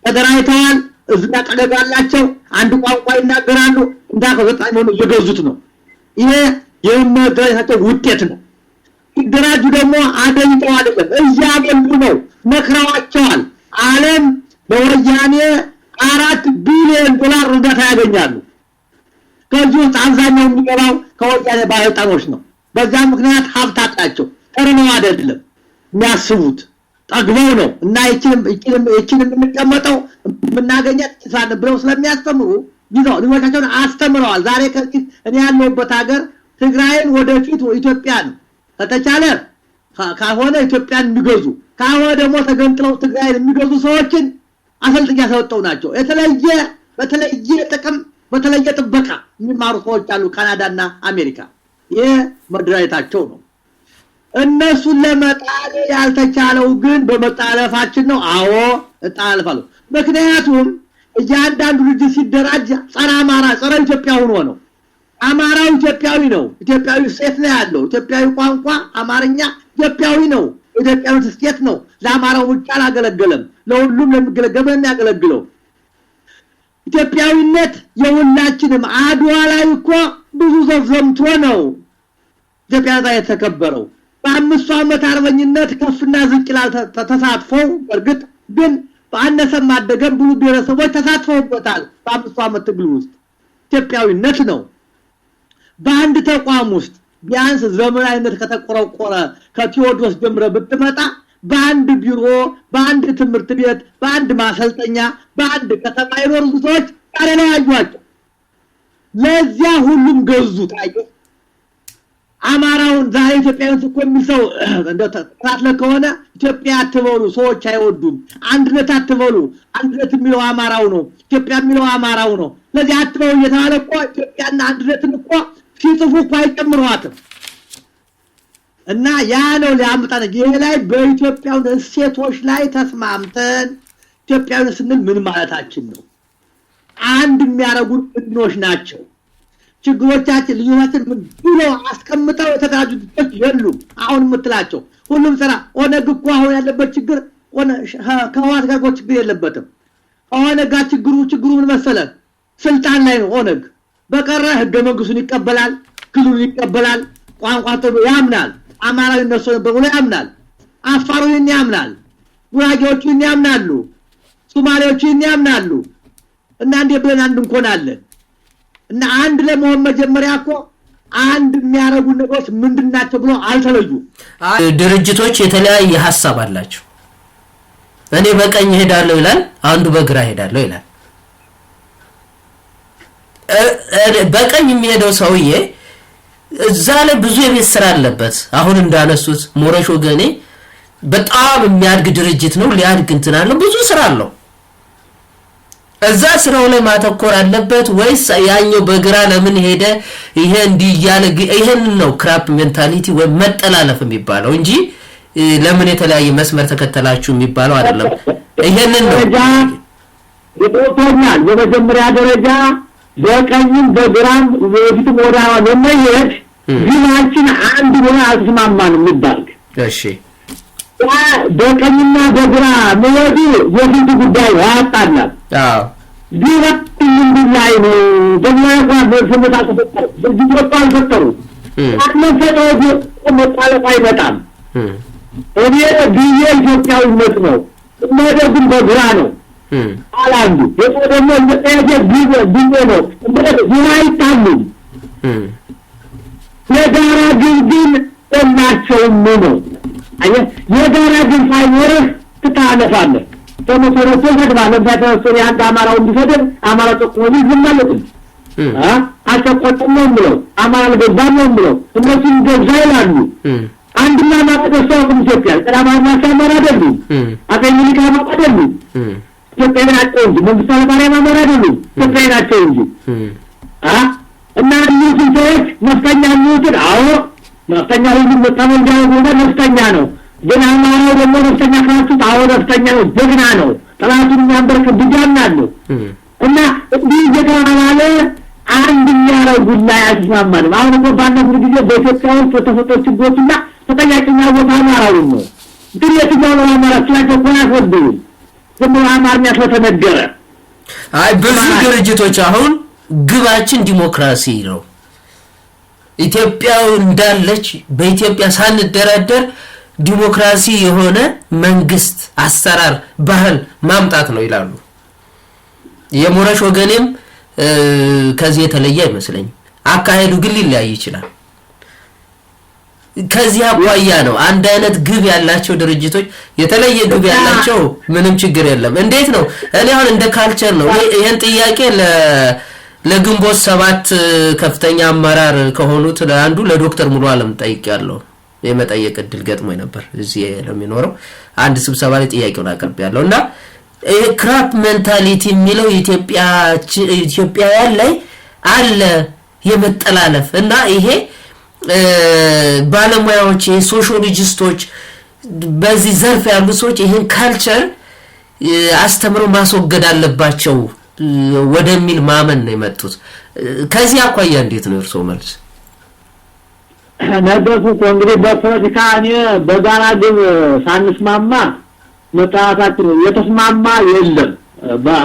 ተደራጅተዋል እዝና ቀለጋላቸው አንድ ቋንቋ ይናገራሉ እንዳከዘጣኝ ነው እየገዙት ነው ይሄ የመድረሳቸው ውጤት ነው ሲደራጁ ደግሞ አደኝተው አይደለም እያበሉ ነው መክራዋቸዋል ዓለም በወያኔ 4 ቢሊዮን ዶላር እርዳታ ያገኛሉ ከዚህ ውስጥ አብዛኛው የሚገባው ከወያኔ ባለስልጣኖች ነው በዛ ምክንያት ሀብታቸው ተርነው አይደለም የሚያስቡት ጠግበው ነው እና እቺን የምንቀመጠው የምናገኛት ተሳነ ብለው ስለሚያስተምሩ ይዘው ልጆቻቸውን አስተምረዋል ዛሬ ከዚህ እኔ ያለሁበት ሀገር ትግራይን ወደፊት ኢትዮጵያን ከተቻለ ካሆነ ኢትዮጵያን የሚገዙ ካሆነ ደግሞ ተገንጥለው ትግራይን የሚገዙ ሰዎችን አሰልጥኛ ሰውጠው ናቸው በተለየ ጥቅም በተለየ ጥበቃ የሚማሩ ሰዎች አሉ ካናዳና አሜሪካ ይሄ መድራይታቸው ነው እነሱን ለመጣል ያልተቻለው ግን በመጣለፋችን ነው አዎ እጣልፋለሁ ምክንያቱም እያንዳንዱ ልጅ ሲደራጅ ጸረ አማራ ጸረ ኢትዮጵያ ሆኖ ነው አማራው ኢትዮጵያዊ ነው ኢትዮጵያዊ ሴት ነው ያለው ኢትዮጵያዊ ቋንቋ አማርኛ ኢትዮጵያዊ ነው ኢትዮጵያዊ ስቴት ነው ለአማራው ብቻ አላገለገለም ለሁሉም ለሚገለገለው የሚያገለግለው ኢትዮጵያዊነት የሁላችንም አድዋ ላይ እኮ ብዙ ዘምቶ ነው ኢትዮጵያ ላይ የተከበረው በ5 ዓመት አርበኝነት ከፍና ዝቅ ይላል ተሳትፎ በርግጥ ግን በአነሰም አደገም ብዙ ብሔረሰቦች ተሳትፈውበታል በ5 ዓመት ትግል ውስጥ ኢትዮጵያዊነት ነው በአንድ ተቋም ውስጥ ቢያንስ ዘመናዊነት ከተቆረቆረ ከቴዎድሮስ ጀምረ ብትመጣ በአንድ ቢሮ በአንድ ትምህርት ቤት በአንድ ማሰልጠኛ በአንድ ከተማ ይኖሩ ሰዎች ታለያዩአቸው ለዚያ ሁሉም ገዙ ታዩ አማራውን ዛሬ ኢትዮጵያውያን እኮ የሚሰው እንደ ተራትለ ከሆነ ኢትዮጵያ አትበሉ ሰዎች አይወዱም አንድነት አትበሉ አንድነት የሚለው አማራው ነው ኢትዮጵያ የሚለው አማራው ነው ለዚህ አትበሉ እየተባለ እኮ ኢትዮጵያና አንድነትን እኮ ሲጽፉ እኮ አይጨምሯትም እና ያ ነው ሊያመጣን ይሄ ላይ በኢትዮጵያው እሴቶች ላይ ተስማምተን ኢትዮጵያውያን ስንል ምን ማለታችን ነው አንድ የሚያረጉ ጥኖች ናቸው ችግሮቻችን ልዩነትን ምን ብሎ አስቀምጠው የተደራጁት የሉም አሁን የምትላቸው ሁሉም ሰራ ኦነግ እኮ አሁን ያለበት ችግር ከዋት ጋር ችግር የለበትም ኦነግ ጋር ችግሩ ምን መሰለ ስልጣን ላይ ነው ኦነግ በቀረ ህገ መንግስቱን ይቀበላል ክልሉን ይቀበላል ቋንቋው ያምናል አማራው እነሱ ነበር ብሎ ያምናል አፋሩን ያምናል ጉራጌዎቹን ያምናሉ ሶማሌዎቹን ያምናሉ እና እንደ ብለን አንድ እንኮናለን እና አንድ ለመሆን መጀመሪያ እኮ አንድ የሚያረጉ ነገሮች ምንድናቸው ብሎ አልተለዩ ድርጅቶች የተለያየ ሐሳብ አላቸው እኔ በቀኝ ሄዳለሁ ይላል አንዱ በግራ ሄዳለሁ ይላል በቀኝ የሚሄደው ሰውዬ እዛ ላይ ብዙ የቤት ስራ አለበት አሁን እንዳነሱት ሞረሽ ወገኔ በጣም የሚያድግ ድርጅት ነው ሊያድግ እንትናለው ብዙ ስራ አለው እዛ ስራው ላይ ማተኮር አለበት ወይስ ያኛው በግራ ለምን ሄደ ይሄ እንዲያለ ይሄን ነው ክራፕ ሜንታሊቲ ወይ መጠላለፍ የሚባለው እንጂ ለምን የተለያየ መስመር ተከተላችሁ የሚባለው አይደለም ይሄንን ነው ይቆጣኛል በመጀመሪያ ደረጃ በቀኝም በግራም ወዲትም ወዳው ለማይሄድ ግናችን አንድ ሆነ አልተስማማንም ይባል እሺ በቀኝና በግራ መሄዱ የፊት ጉዳይ ያጣላል አዎ ቢራጥም ላይ ነው በመያጓ በስመታ ተፈጠረ በጅሮጣል ተፈጠሩ አጥመፈጠው ቆመጣለፍ አይመጣም እኔ ቢየ ኢትዮጵያዊነት ነው እንደዚህ በግራ ነው አላንዱ ደግሞ እንደዚህ ቢየ ነው እንደዚህ አይታሙ የጋራ ግን እናቸው ነው አየ የጋራ ግን ሳይኖርህ ትታለፋለህ ተመሰረተ ተግባለ በተወሰነ አንድ አማራው እንዲፈደር አማራ ተቆሚ ዝማለት አተቆጥሞ ነው አማራ ለገባም ነው እነሱ ገዛይላሉ አንድና ማቀደሰው ኢትዮጵያ ቀዳማና ሰማራ አይደሉ አገኝሊካ ማቀደሉ ኢትዮጵያ ናቸው እንጂ መንግስታዊ ማርያም አማራ አይደሉ ኢትዮጵያ ናቸው እንጂ እና እነዚህ ሰዎች ነፍጠኛ ነው አዎ ነፍጠኛ ሁሉ መጣመንጃው ነው ነፍጠኛ ነው ግን አማራው ደግሞ ነፍጠኛ ካቱ አዎ ነፍጠኛ ነው ጀግና ነው ጠላቱን ያንበረከ ብጃናሉ እና እንዲህ እየተባለ አንድ የሚያረጉ ላይ አስማማንም አሁን እኮ ባለፈው ጊዜ በኢትዮጵያ ውስጥ ተፈጠሩ ችግሮችና ተጠያቂኛ ቦታ አማራው ነው ግን የትኛው ነው አማራ ስለዚህ ቆና ወዱ ደግሞ አማርኛ ስለተነገረ አይ ብዙ ድርጅቶች አሁን ግባችን ዲሞክራሲ ነው ኢትዮጵያው እንዳለች በኢትዮጵያ ሳንደራደር ዲሞክራሲ የሆነ መንግስት አሰራር ባህል ማምጣት ነው ይላሉ የሞረሽ ወገኔም ከዚህ የተለየ አይመስለኝም አካሄዱ ግን ሊለያይ ይችላል ከዚህ አቋያ ነው አንድ አይነት ግብ ያላቸው ድርጅቶች የተለየ ግብ ያላቸው ምንም ችግር የለም እንዴት ነው እኔ አሁን እንደ ካልቸር ነው ይሄን ጥያቄ ለግንቦት 7 ከፍተኛ አመራር ከሆኑት ለአንዱ ለዶክተር ሙሉ አለም ጠይቄያለሁ የመጠየቅ እድል ገጥሞኝ ነበር እዚህ ለሚኖረው አንድ ስብሰባ ላይ ጥያቄውን አቀርቤያለሁና ክራፕ ሜንታሊቲ የሚለው ኢትዮጵያውያን ላይ አለ የመጠላለፍ እና ይሄ ባለሙያዎች ሶሺዮሎጂስቶች በዚህ ዘርፍ ያሉ ሰዎች ይሄን ካልቸር አስተምረው ማስወገድ አለባቸው ወደሚል ማመን ነው የመጡት ከዚህ አቋያ እንዴት ነው እርሶ መልስ ነገሩ እንግዲህ በፖለቲካ እኔ በጋራ ግን ሳንስማማ መጣታችን የተስማማ የለም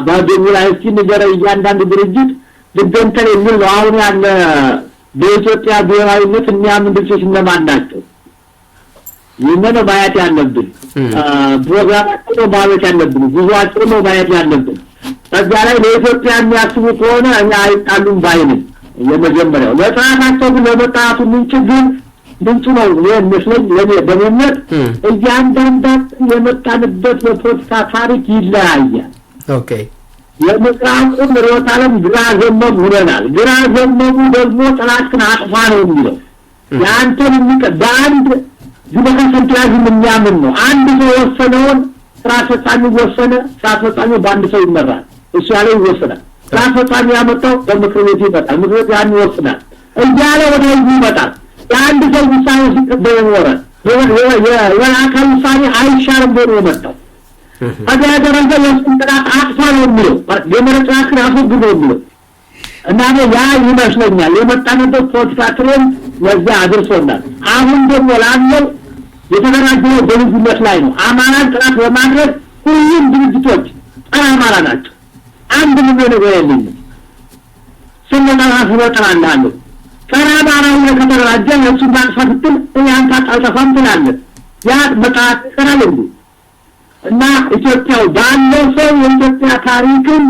ባዶኝ ላይ እስኪ ንገረ እያንዳንዱ ድርጅት ድገምተን የሚል ነው አሁን ያለ በኢትዮጵያ ብሔራዊነት የሚያምን ድርጅቶች እነማን ናቸው ይመነ ማየት ያለብን ፕሮግራማችን ነው ማለት ያለብን ጉዟችን ነው ማየት ያለብን ከዛ ላይ ለኢትዮጵያ የሚያስቡ ከሆነ እኛ አይጣሉም ባይነን የመጀመሪያው ለጣታቸው ለመጣቱ ምንጭ ነው ለመስለኝ ለበመመት እያንዳንዳችን የመጣንበት የፖለቲካ ታሪክ ይለያያል ኦኬ የምስራቁ ርዕዮተ ዓለም ግራ ዘመም ሆነናል ግራ ዘመሙ ደግሞ ጥላትን አጥፋ ነው የሚለው ያንተን የሚቀዳንድ ዲሞክራሲያዊዝም የሚያምን ነው አንድ ሰው ወሰነውን ስራ አስፈጻሚ ወሰነ ስራ አስፈጻሚ በአንድ ሰው ይመራል እሱ ያለው ይወሰናል ስራ አስፈጻሚ ያመጣው በምክር ቤት ይመጣል ምክር ቤት ያን ይወስናል እያለ ወደ ህዝብ ይመጣል የአንድ ሰው ውሳኔ ሲቀበል ኖረ የአካል ውሳኔ አይሻልም ብሎ መጣው አገር ደረጃ የስንጥራት አጥፋ ነው የሚለው የመረጫችን አስወግዶ የሚለው እና ያ ይመስለኛል የመጣንበት ፖለቲካ ትሬንድ ወዛ አድርሶናል አሁን ደግሞ ላለው የተደራጀው በልዩነት ላይ ነው አማራን ጥራት በማድረግ ሁሉም ድርጅቶች ጸረ አማራ ናቸው አንድ ምን ነገር የለም ስንመጣ ስለጠራናል ጸረ አማራው ከተደራጀ እሱ ማጥፋትል ያን ታጣፋም ትላለህ ያ መጣት ይቀራል እና ኢትዮጵያው ባለው ሰው የኢትዮጵያ ታሪክን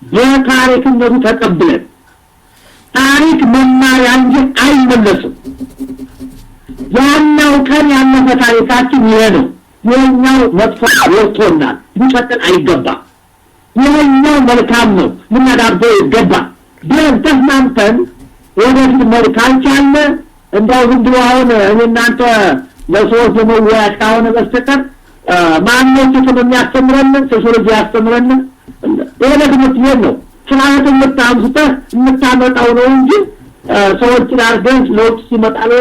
የታሪክነቱ ተቀብለን ታሪክ መማሪያ እንጂ አይመለስም ያናው ቀን ያለፈ ታሪካችን ይሄ ነው የኛው መጥፎ ወጥቶናል ይቀጥል አይገባም የኛው መልካም ነው ምናዳርገው ይገባል በተስማምተን ወደፊት መልካቻለ እንዳው ዝም ብሎ አሁን እናንተ ለሶስት መወያየት ካሆነ በስተቀር ማንነት የሚያስተምረን ሶሲዮሎጂ ያስተምረን ይሄ ነገር ነው ስራውን የምታመጣው ነው እንጂ ሰዎች አርገን ለውጥ ሲመጣው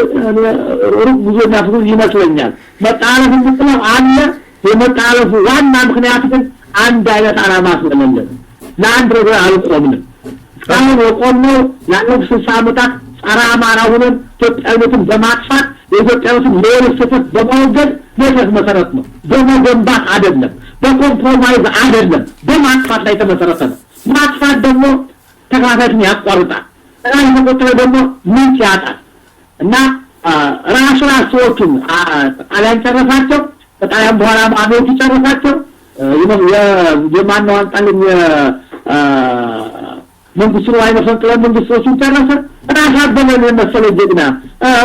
ሩቅ ብዙ የሚያስቡ ይመስለኛል መጣለፍ እንድትለው አለ የመጣለፉ ዋና ምክንያት ግን አንድ አይነት አላማ ስለሌለ ለአንድ ነገር አልቆምንም እስካሁን የቆምነው ያለፉት 60 ዓመታት ጸረ አማራ ሆነን ኢትዮጵያዊነትን በማጥፋት የኢትዮጵያዊነትን ለወልሰት በማውገድ መሰረት ነው በመገንባት አይደለም በኮምፕሮማይዝ አይደለም በማጥፋት ላይ ተመሰረተ ነው ማጥፋት ደግሞ ተካፋይነትን ያቋርጣል ራስ ተቆጥሮ ደግሞ ምንጭ ያጣል እና ራሳቸውን ጣሊያን ጨረሳቸው ከጣሊያን በኋላ አብዮት ጨረሳቸው የማነው አንጣልኝ መንግስቱ አይመሰክረ መንግስቶችን ጨረሰ ራስ አበበን መሰለ ጀግና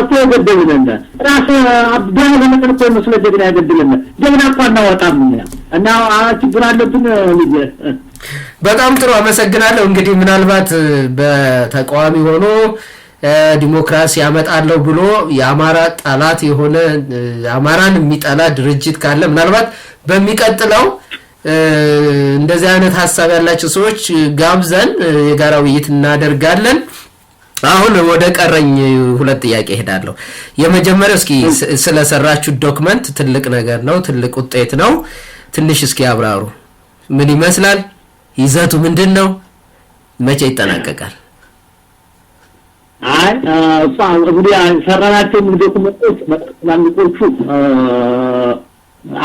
እኮ ገደልን ራስ አበበን እኮ መሰለ ጀግና ያገደልን ጀግና እኮ እናወጣም እና ችግር አለብን ልጅ በጣም ጥሩ አመሰግናለሁ እንግዲህ ምናልባት በተቃዋሚ ሆኖ ዲሞክራሲ ያመጣለው ብሎ የአማራ ጣላት የሆነ አማራን የሚጠላ ድርጅት ካለ ምናልባት በሚቀጥለው እንደዚህ አይነት ሐሳብ ያላቸው ሰዎች ጋብዘን የጋራ ውይይት እናደርጋለን አሁን ወደ ቀረኝ ሁለት ጥያቄ ሄዳለሁ የመጀመሪያው እስኪ ስለሰራችሁ ዶክመንት ትልቅ ነገር ነው ትልቅ ውጤት ነው ትንሽ እስኪ አብራሩ ምን ይመስላል ይዘቱ ምንድነው መቼ ይጠናቀቃል እንግዲህ ሰራናቸው ዶክመንቶች ማንቆቹ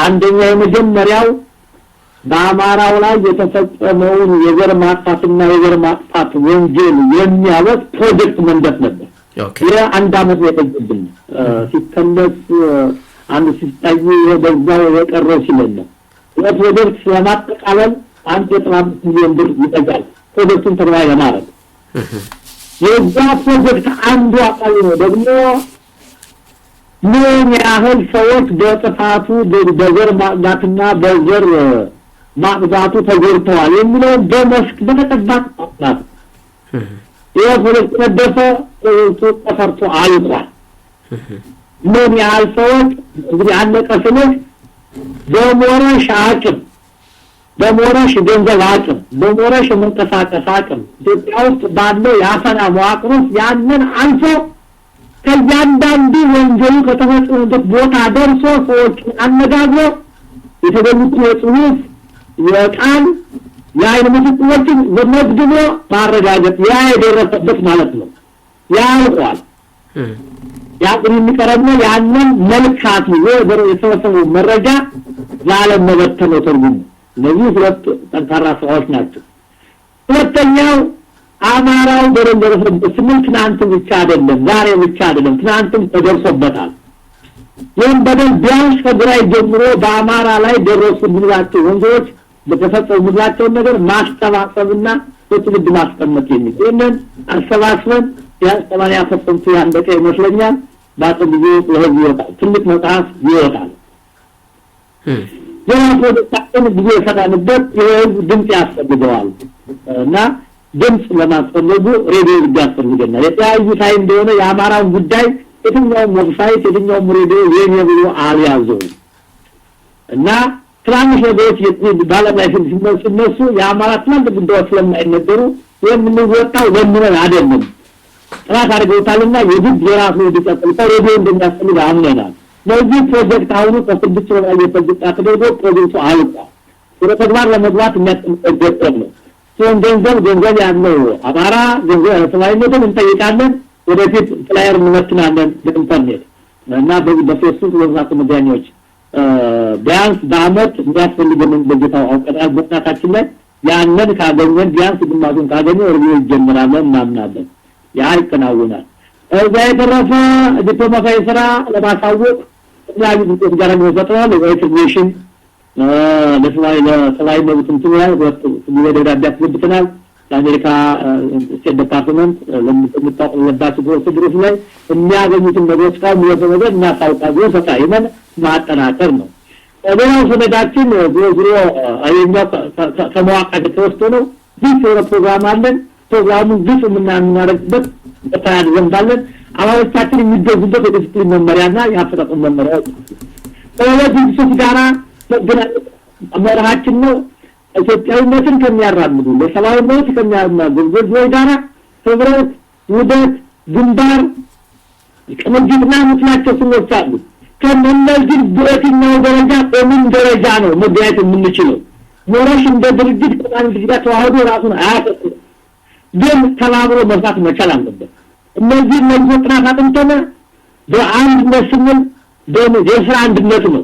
አንደኛ የመጀመሪያው በአማራው ላይ የተፈጸመውን የዘር ማጥፋትና የዘር ማጥፋት ወንጀል የሚያወጥ ፕሮጀክት መንደፍ ነበር የአንድ አመት የፈጀብን ሲከለስ አንድ ሲታይ በዛው የቀረው ሲለለ የፕሮጀክት ለማጠቃለል አንድ የጥናት ሚሊዮን ብር ይጠይቃል ፕሮጀክቱን ተግባራዊ ለማድረግ የዛ ፕሮጀክት አንዱ አካል ነው ደግሞ ምን ያህል ሰዎች በጥፋቱ በዘር ማጥፋትና በዘር ማጥፋቱ ተጎድተዋል የሚለው በመስክ በተጠባቅ ነው የፕሮጀክት ተደፈ ተፈርቶ አልቋል ምን ያህል ሰዎች እንግዲህ አለቀ ስልህ በሞረሽ አቅም በሞረሽ ገንዘብ አቅም በሞረሽ መንቀሳቀስ አቅም ኢትዮጵያ ውስጥ ባለው የአፈና መዋቅር ውስጥ ያንን አልፎ ከያንዳንዱ ወንጀሉ ከተፈጸመበት ቦታ ደርሶ ሰዎች አነጋግሮ የተገኙት የጽሁፍ የቃል የአይን ምስክሮችን በመዝግቦ ማረጋገጥ ያ የደረሰበት ማለት ነው ያልቋል ያቁን የሚቀርበው ያንን መልካት ይዘው የተወሰነው መረጃ ለዓለም መበተን ነው ትርጉሙ ለዚህ ሁለት ጠንካራ ስራዎች ናቸው ሁለተኛው አማራው ደረሰበት ስምንት ትናንት ብቻ አይደለም ዛሬ ብቻ አይደለም ትናንትም ተደርሶበታል ይህን በደል ቢያንስ ከግራይ ጀምሮ በአማራ ላይ ደረሱ ብላቸው ወንጀሎች በተፈጸሙላቸው ነገር ማስተባበብና በትውልድ ማስቀመጥ የሚል ይህንን አሰባስበን ያ80% ያንደቀ ይመስለኛል ባጥብ ጊዜ ለህዝብ ይወጣል ትልቅ መጽሐፍ ይወጣል የራሱ ጊዜ የሰራንበት የህዝብ ድምፅ ያስፈልገዋል እና ድምፅ ለማስፈለጉ ሬዲዮ ያስፈልገናል የተለያዩ ታይ እንደሆነ የአማራው ጉዳይ የትኛውም ዌብሳይት የትኛውም ሬዲዮ የሚያብሉ አልያዘው እና ትራንስ ነገሮች ባለም ላይ ሲነሱ የአማራ ትላልቅ ጉዳዮች ስለማይነገሩ የምንወጣው ለምን አይደለም ጥራት አድርገውታልና የግድ የራሱ ዲጂታል ሬዲዮ እንደሚያስፈልግ አምነናል ለዚህ ፕሮጀክት አሁን ከስድስት ወር የፕሮጀክት ተደርጎ ፕሮጀክቱ አልቋል ወደ ተግባር ለመግባት የሚያስፈልግ ነው ገንዘብ ያለው አማራ ገንዘብ ተማይነትን እንጠይቃለን ወደፊት ፍላየር እንመትናለን በኢንተርኔት እና በፌስቡክ ወዛት መገናኛዎች ቢያንስ በአመት የሚያስፈልገንን በጌታው አውቀናል በጥናታችን ላይ ያንን ካገኘን ቢያንስ ግማሹን ካገኘ ሪቪው ይጀምራለን እናምናለን ያ ይከናወናል እዛ የተረፈ ዲፕሎማሲያዊ ስራ ለማሳወቅ ያሉ ድርጅቶች ጋር ነው ኢንፎርሜሽን ለሰላይ መብት እንትናል ወጥ ወደዳዳ ያስገብተናል ለአሜሪካ ስቴት ዲፓርትመንት ለምትጠቅለባቸው ፕሮሲጀሮች ላይ የሚያገኙትን ነገሮች ካሉ ወደወደ እናሳውቃለን ተሳይመን ማጠናከር ነው ሌላው ሰነዳችን ዞሮ አይኛው ከመዋቅር ተወስዶ ነው ዲጂታል ፕሮግራም አለን ፕሮግራሙን ግልጽ የምናደርግበት ተታያድ ዘንዳለን አባሎቻችን የሚገዙበት የዲሲፕሊን መመሪያና የአፈጻጸም መመሪያ ስለዚህ ጋራ መገናኘት አመራችን ነው ኢትዮጵያዊነትን ከሚያራምዱ ለሰላም መብት ከሚያራምዱ ዜጎች ጋራ ህብረት ውደት ግንባር ቅንጅትና ምክንያቸው ስሞች አሉ ከነዚህ በየትኛው ደረጃ በምን ደረጃ ነው መገናኘት የምንችለው ሞራሽ እንደ ድርጅት ከአንድ ጋር ተዋህዶ ራሱን አያፈጥም ግን ተባብሮ መስራት መቻል አለበት እነዚህ ጥናት አጥንተን በአንድነት ስንል የስራ አንድነት ነው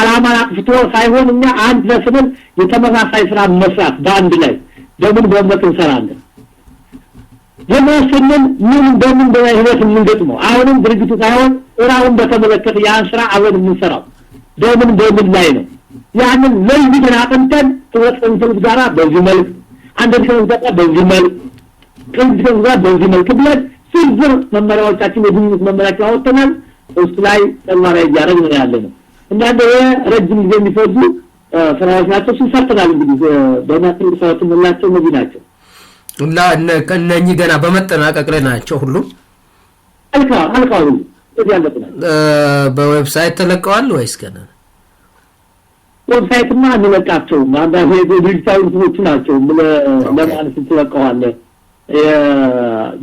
አላማ አጥፍቶ ሳይሆን እኛ አንድ ለስብል የተመሳሳይ ስራ መስራት በአንድ ላይ ደምን በመት እንሰራለን የማስነን ምን በምን በህይወት የምንገጥመው አሁንም ድርጅቱ ሳይሆን ራውን በተመለከተ ያን ስራ አብረን የምንሰራው ደምን በምን ላይ ነው ያንን ለይተን አጥንተን ተወጥተን ጋራ በዚህ መልክ አንድ ሰው ጋር በዚህ መልክ ከዚህ ጋር በዚህ መልክ ብለን ዝርዝር መመሪያዎቻችን የግንኙነት መመሪያዎች አወጥተናል እሱ ላይ ተግባራዊ እያደረግን ያለነው እና ረጅም ጊዜ የሚፈጁ ስራዎች ናቸው ሲሰርተናል እንግዲህ በእናንተ ሰዎች ምንላቸው ነው ናቸው እና እነኚህ ገና በመጠናቀቅ ላይ ናቸው ሁሉ አልካው ያለብን በዌብሳይት ተለቀዋል ወይስ ገና ዌብሳይትና አንለቃቸው አንዳንድ ዲጂታል እንትኖች ናቸው ለማለት ተለቀዋል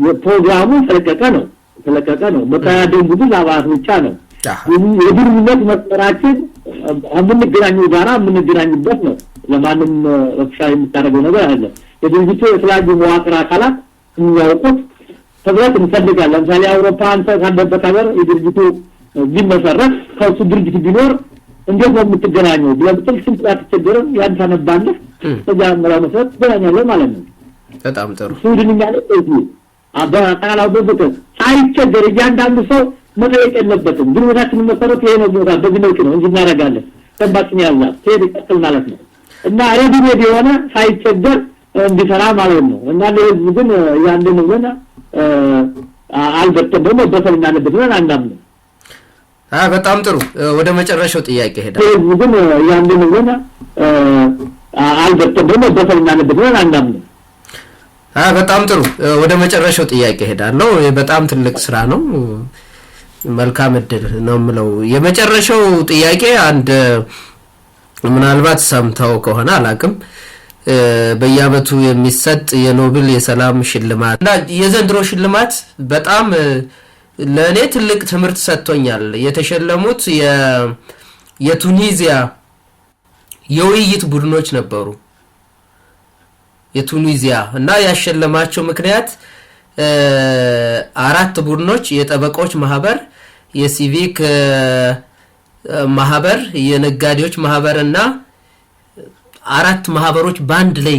የፕሮግራሙ ተለቀቀ ነው በታደም ብዙ ላባስ ብቻ ነው የግንኙነት መስመራችን የምንገናኘው ጋራ የምንገናኝበት ነው ለማንም ኦፊሻል የሚታረገው ነገር አይደለም የድርጅቱ የተለያዩ መዋቅር አካላት የሚያውቁት ተብረት እንፈልጋለን ለምሳሌ አውሮፓ አንተ ካለበት ሀገር የድርጅቱ ቢመሰረት ከሱ ድርጅት ቢኖር እንዴት ነው የምትገናኘው ብለብጥል ስንት ተቸገረ ያን ታነባለህ ከዛ መራመሰት ገናኛለ ማለት ነው በጣም ጥሩ ሱድንኛ ነው አባታላው በበተ ሳይቸገር እያንዳንዱ ሰው መጠየቅ የለበትም ግንኙነታችን መሰረት ይሄ ነው ቦታ በዚህ መልኩ ነው እንጂ እናረጋለን ተባጭኝ ያላል ሄድ ይቀጥል ማለት ነው እና ሬዲ የሆነ ሳይቸገር እንዲሰራ ማለት ነው እና ለዚህ ግን ያንደን ወና አልበተም ደግሞ በተልና ለበተና አንዳም በጣም ጥሩ ወደ መጨረሻው ጥያቄ ሄዳ ግን ያንደን ወና አልበተም ደግሞ በተልና ለበተና አንዳም በጣም ጥሩ ወደ መጨረሻው ጥያቄ ሄዳለሁ በጣም ትልቅ ስራ ነው መልካም እድል ነው ምለው የመጨረሻው ጥያቄ አንድ ምናልባት ሰምታው ከሆነ አላቅም በያመቱ የሚሰጥ የኖቤል የሰላም ሽልማት እና የዘንድሮ ሽልማት በጣም ለኔ ትልቅ ትምህርት ሰጥቶኛል የተሸለሙት የቱኒዚያ የውይይት ቡድኖች ነበሩ የቱኒዚያ እና ያሸለማቸው ምክንያት አራት ቡድኖች የጠበቆች ማህበር የሲቪክ ማህበር የነጋዴዎች ማህበርና አራት ማህበሮች ባንድ ላይ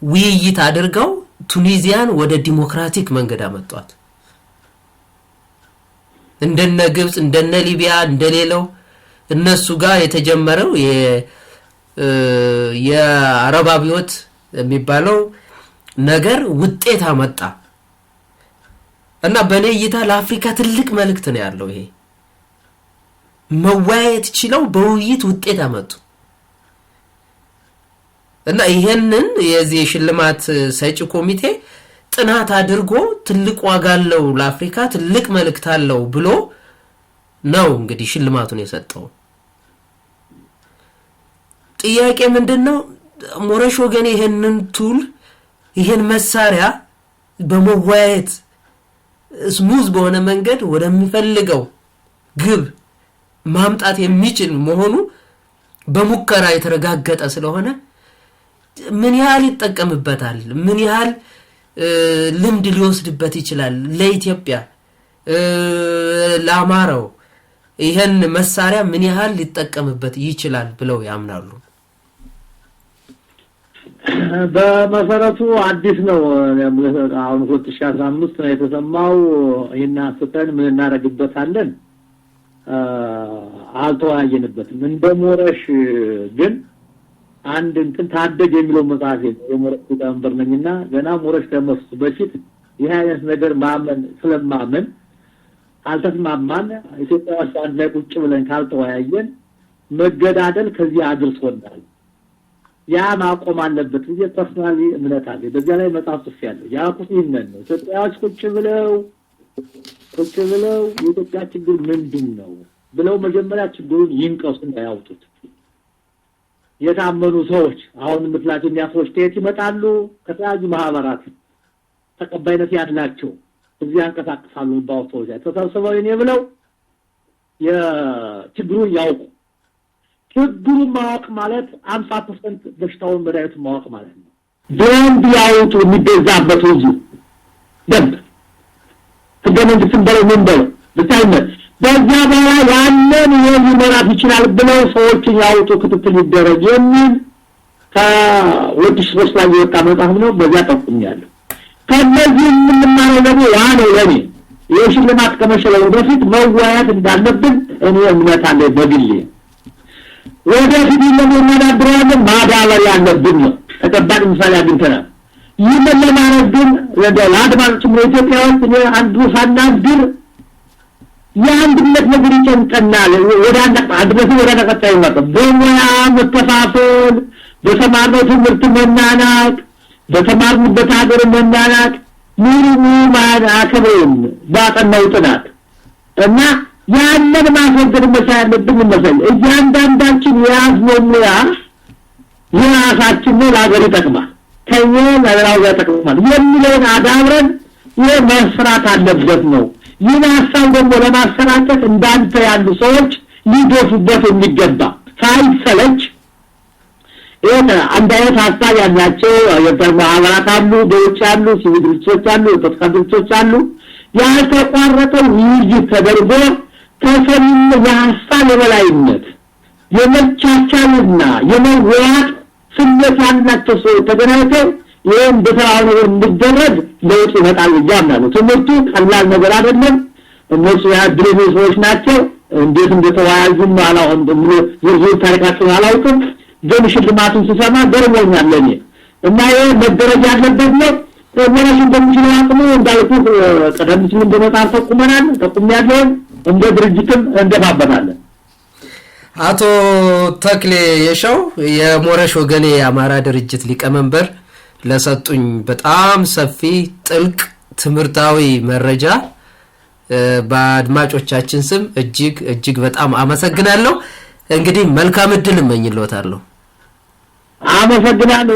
ውይይት አድርገው ቱኒዚያን ወደ ዲሞክራቲክ መንገድ አመጣት እንደነ ግብጽ እንደነ ሊቢያ እንደሌለው እነሱ ጋር የተጀመረው የአረብ አብዮት የሚባለው ነገር ውጤት አመጣ እና በኔ እይታ ለአፍሪካ ትልቅ መልእክት ነው ያለው ይሄ መዋየት ችለው በውይይት ውጤት አመጡ እና ይሄንን የዚህ ሽልማት ሰጪ ኮሚቴ ጥናት አድርጎ ትልቅ ዋጋ አለው ለአፍሪካ ትልቅ መልእክት አለው ብሎ ነው እንግዲህ ሽልማቱን የሰጠው ጥያቄ ምንድነው ሞረሽ ወገኔ ይሄንን ቱል ይሄን መሳሪያ በመዋየት ስሙዝ በሆነ መንገድ ወደሚፈልገው ግብ ማምጣት የሚችል መሆኑ በሙከራ የተረጋገጠ ስለሆነ ምን ያህል ይጠቀምበታል ምን ያህል ልምድ ሊወስድበት ይችላል ለኢትዮጵያ ለአማራው ይሄን መሳሪያ ምን ያህል ሊጠቀምበት ይችላል ብለው ያምናሉ በመሰረቱ አዲስ ነው አሁን 2015 ነው የተሰማው ይሄን አስተን ምን እናረግበታለን አልተወያየንበትም እንደሞረሽ ግን አንድ እንትን ታደግ የሚለው መጽሐፍ የሞረሽ ተንበር ነኝና ገና ሞረሽ ከመስ በፊት ይሄ አይነት ነገር ማመን ስለማመን አልተስማማን ኢትዮጵያ ውስጥ አንድ ላይ ቁጭ ብለን ካልተወያየን መገዳደል ከዚህ አድርሶናል ያ ማቆም አለበት ብዬ ፐርሰናሊ እምነት አለኝ በዚያ ላይ መጽሐፍ ጽፌያለሁ ያ ቁጥይነን ነው ኢትዮጵያዎች ቁጭ ብለው የኢትዮጵያ ችግር ምንድነው ብለው መጀመሪያ ችግሩን ይንቀሱና ያውጡት የታመኑ ሰዎች አሁን ምትላቸው የሚያስወሽ ከየት ይመጣሉ ከተያዩ ማህበራት ተቀባይነት ያላቸው እዚህ አንቀሳቅሳሉ ባውቶች ተሰብስበው እኔ ብለው የችግሩን ያውቁ ችግሩን ማወቅ ማለት 50% በሽታውን መድኃኒቱን ማወቅ ማለት ነው ደንብ ያውጡ የሚገዛበት ሁሉ ደንብ ህገመንግስትን በለው ምን በለው ብታይነት በዛ በኋላ ያንን የሚመራት ይችላል ብለው ሰዎችን ያውጡ ክትትል ይደረግ የሚል ከ2003 ላይ የወጣ መጽሐፍ ነው በዚያ ጠቁኛለሁ ከነዚህ የምንማረው ደግሞ ያ ነው ለኔ የሽልማት ከመሸለው በፊት መዋያት እንዳለብን እኔ እምነት አለኝ በግሌ ወደፊት ለመናደራለን ማዳበር ያለብን ነው ተቀባጭ ምሳሌ አግኝተናል ይህን ለማድረግ ግን ለአድማጮች ኢትዮጵያ ውስጥ አንዱ ሳናግር የአንድነት ነገር ይጨንቀናል ወደ አንድነት ወደ ተከታይ ማለት በሙያ መተፋፈል በተማርነው ትምህርት መናናቅ በተማርንበት ሀገር መናናቅ ምንም ማያከብሩን ባጠናው ጥናት እና ያንን ማስወገድ መቻል ያለብን መሰለኝ እያንዳንዳችን የያዝነው ሙያ የራሳችን ለሀገር ይጠቅማል ከኛ ለራው ይጠቅማል የሚለውን አዳብረን የመስራት አለበት ነው ይህን ሀሳብ ደግሞ ለማሰራጨት እንዳንተ ያሉ ሰዎች ሊገፉበት የሚገባ ሳይሰለች አንድ አይነት ሀሳብ ያላቸው የማህበራት አሉ በውጭ ያሉ ሲቪል ድርጅቶች አሉ የፖለቲካ አሉ ያልተቋረጠ ውይይት ተደርጎ ከሰሚም የሀሳብ የበላይነት የመቻቻልና የመወያት ስሜት ያላቸው ሰዎች ተገናኝተው ይህን በተራው እንዲደረግ ለውጥ ይመጣል ይያምናሉ ትምህርቱ ቀላል ነገር አይደለም እነሱ ያድርጉ ሰዎች ናቸው እንዴት እንደተወያዩም አላውቅም ብሎ ዝርዝር ታሪካቸውን አላውቅም ግን ሽልማቱን ሲሰማ ገርሞኛል ለኔ እና ይሄ መደረጃ ያለበት ነው ወራሽ እንደምችል አቅሙ እንዳልኩት ቀደም ሲል እንደመጣር ተቁመናል እንደ ድርጅትም እንደባበናለን አቶ ተክሌ የሻው የሞረሽ ወገኔ የአማራ ድርጅት ሊቀመንበር ለሰጡኝ በጣም ሰፊ ጥልቅ ትምህርታዊ መረጃ በአድማጮቻችን ስም እጅግ በጣም አመሰግናለሁ እንግዲህ መልካም እድል እመኝልዎታለሁ አመሰግናለሁ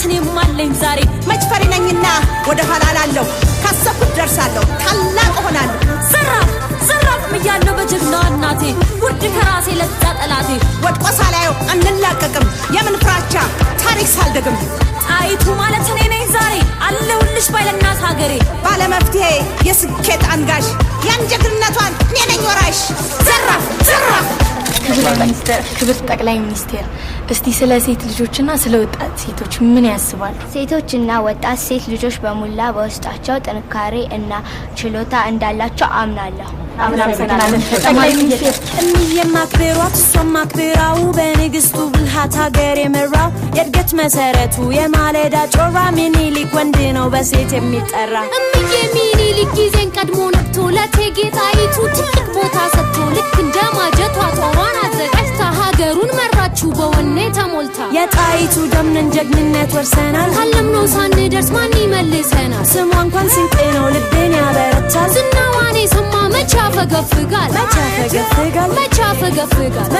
እኔም አለኝ ዛሬ መጭፈሪ ነኝና ወደ ኋላ ላለው ካሰብኩት ደርሳለሁ ታላቅ ሆናለሁ ዘራፍ ምያለው በጀግና እናቴ ውድ ከራሴ ለዛ ጠላቴ ወድቆ ሳላየው አንላቀቅም የምን ፍራቻ ታሪክ ሳልደግም ጣይቱ ማለት እኔ ነኝ ዛሬ አለሁልሽ ባይለናት ሀገሬ ባለመፍትሄ የስኬት አንጋሽ ያንጀግንነቷን እኔ ነኝ ወራሽ ዘራፍ ክብር ጠቅላይ ሚኒስቴር እስቲ ስለ ሴት ልጆችና ስለ ወጣት ሴቶች ምን ያስባሉ? ሴቶችና ወጣት ሴት ልጆች በሙላ በውስጣቸው ጥንካሬ እና ችሎታ እንዳላቸው አምናለሁ። ጠቅላይ ሚኒስቴር የሚየማክብሯት ሶማክብራው በንግስቱ ብልሃት ሀገር የመራው የእድገት መሰረቱ የማለዳ ጮራ ሚኒሊክ ወንድ ነው በሴት የሚጠራ እምዬ ሚኒሊክ ጊዜን ቀድሞ ነቅቶ ለእቴጌ ጣይቱ ትልቅ ቦታ ሰጥቶ ልክ እንደ ማጀቷ ጦሯን አዘጋጅታ ሀገሩን መራችው በወኔ ተሞልታ የጣይቱ ደምነን ጀግንነት ወርሰናል ካለምነው ሳንደርስ ማን ይመልሰናል ስሟ እንኳን ስንቄ ነው ልቤን ያበረታል ዝናዋን የሰማ መቻ ፈገፍጋል መቻ ፈገፍጋል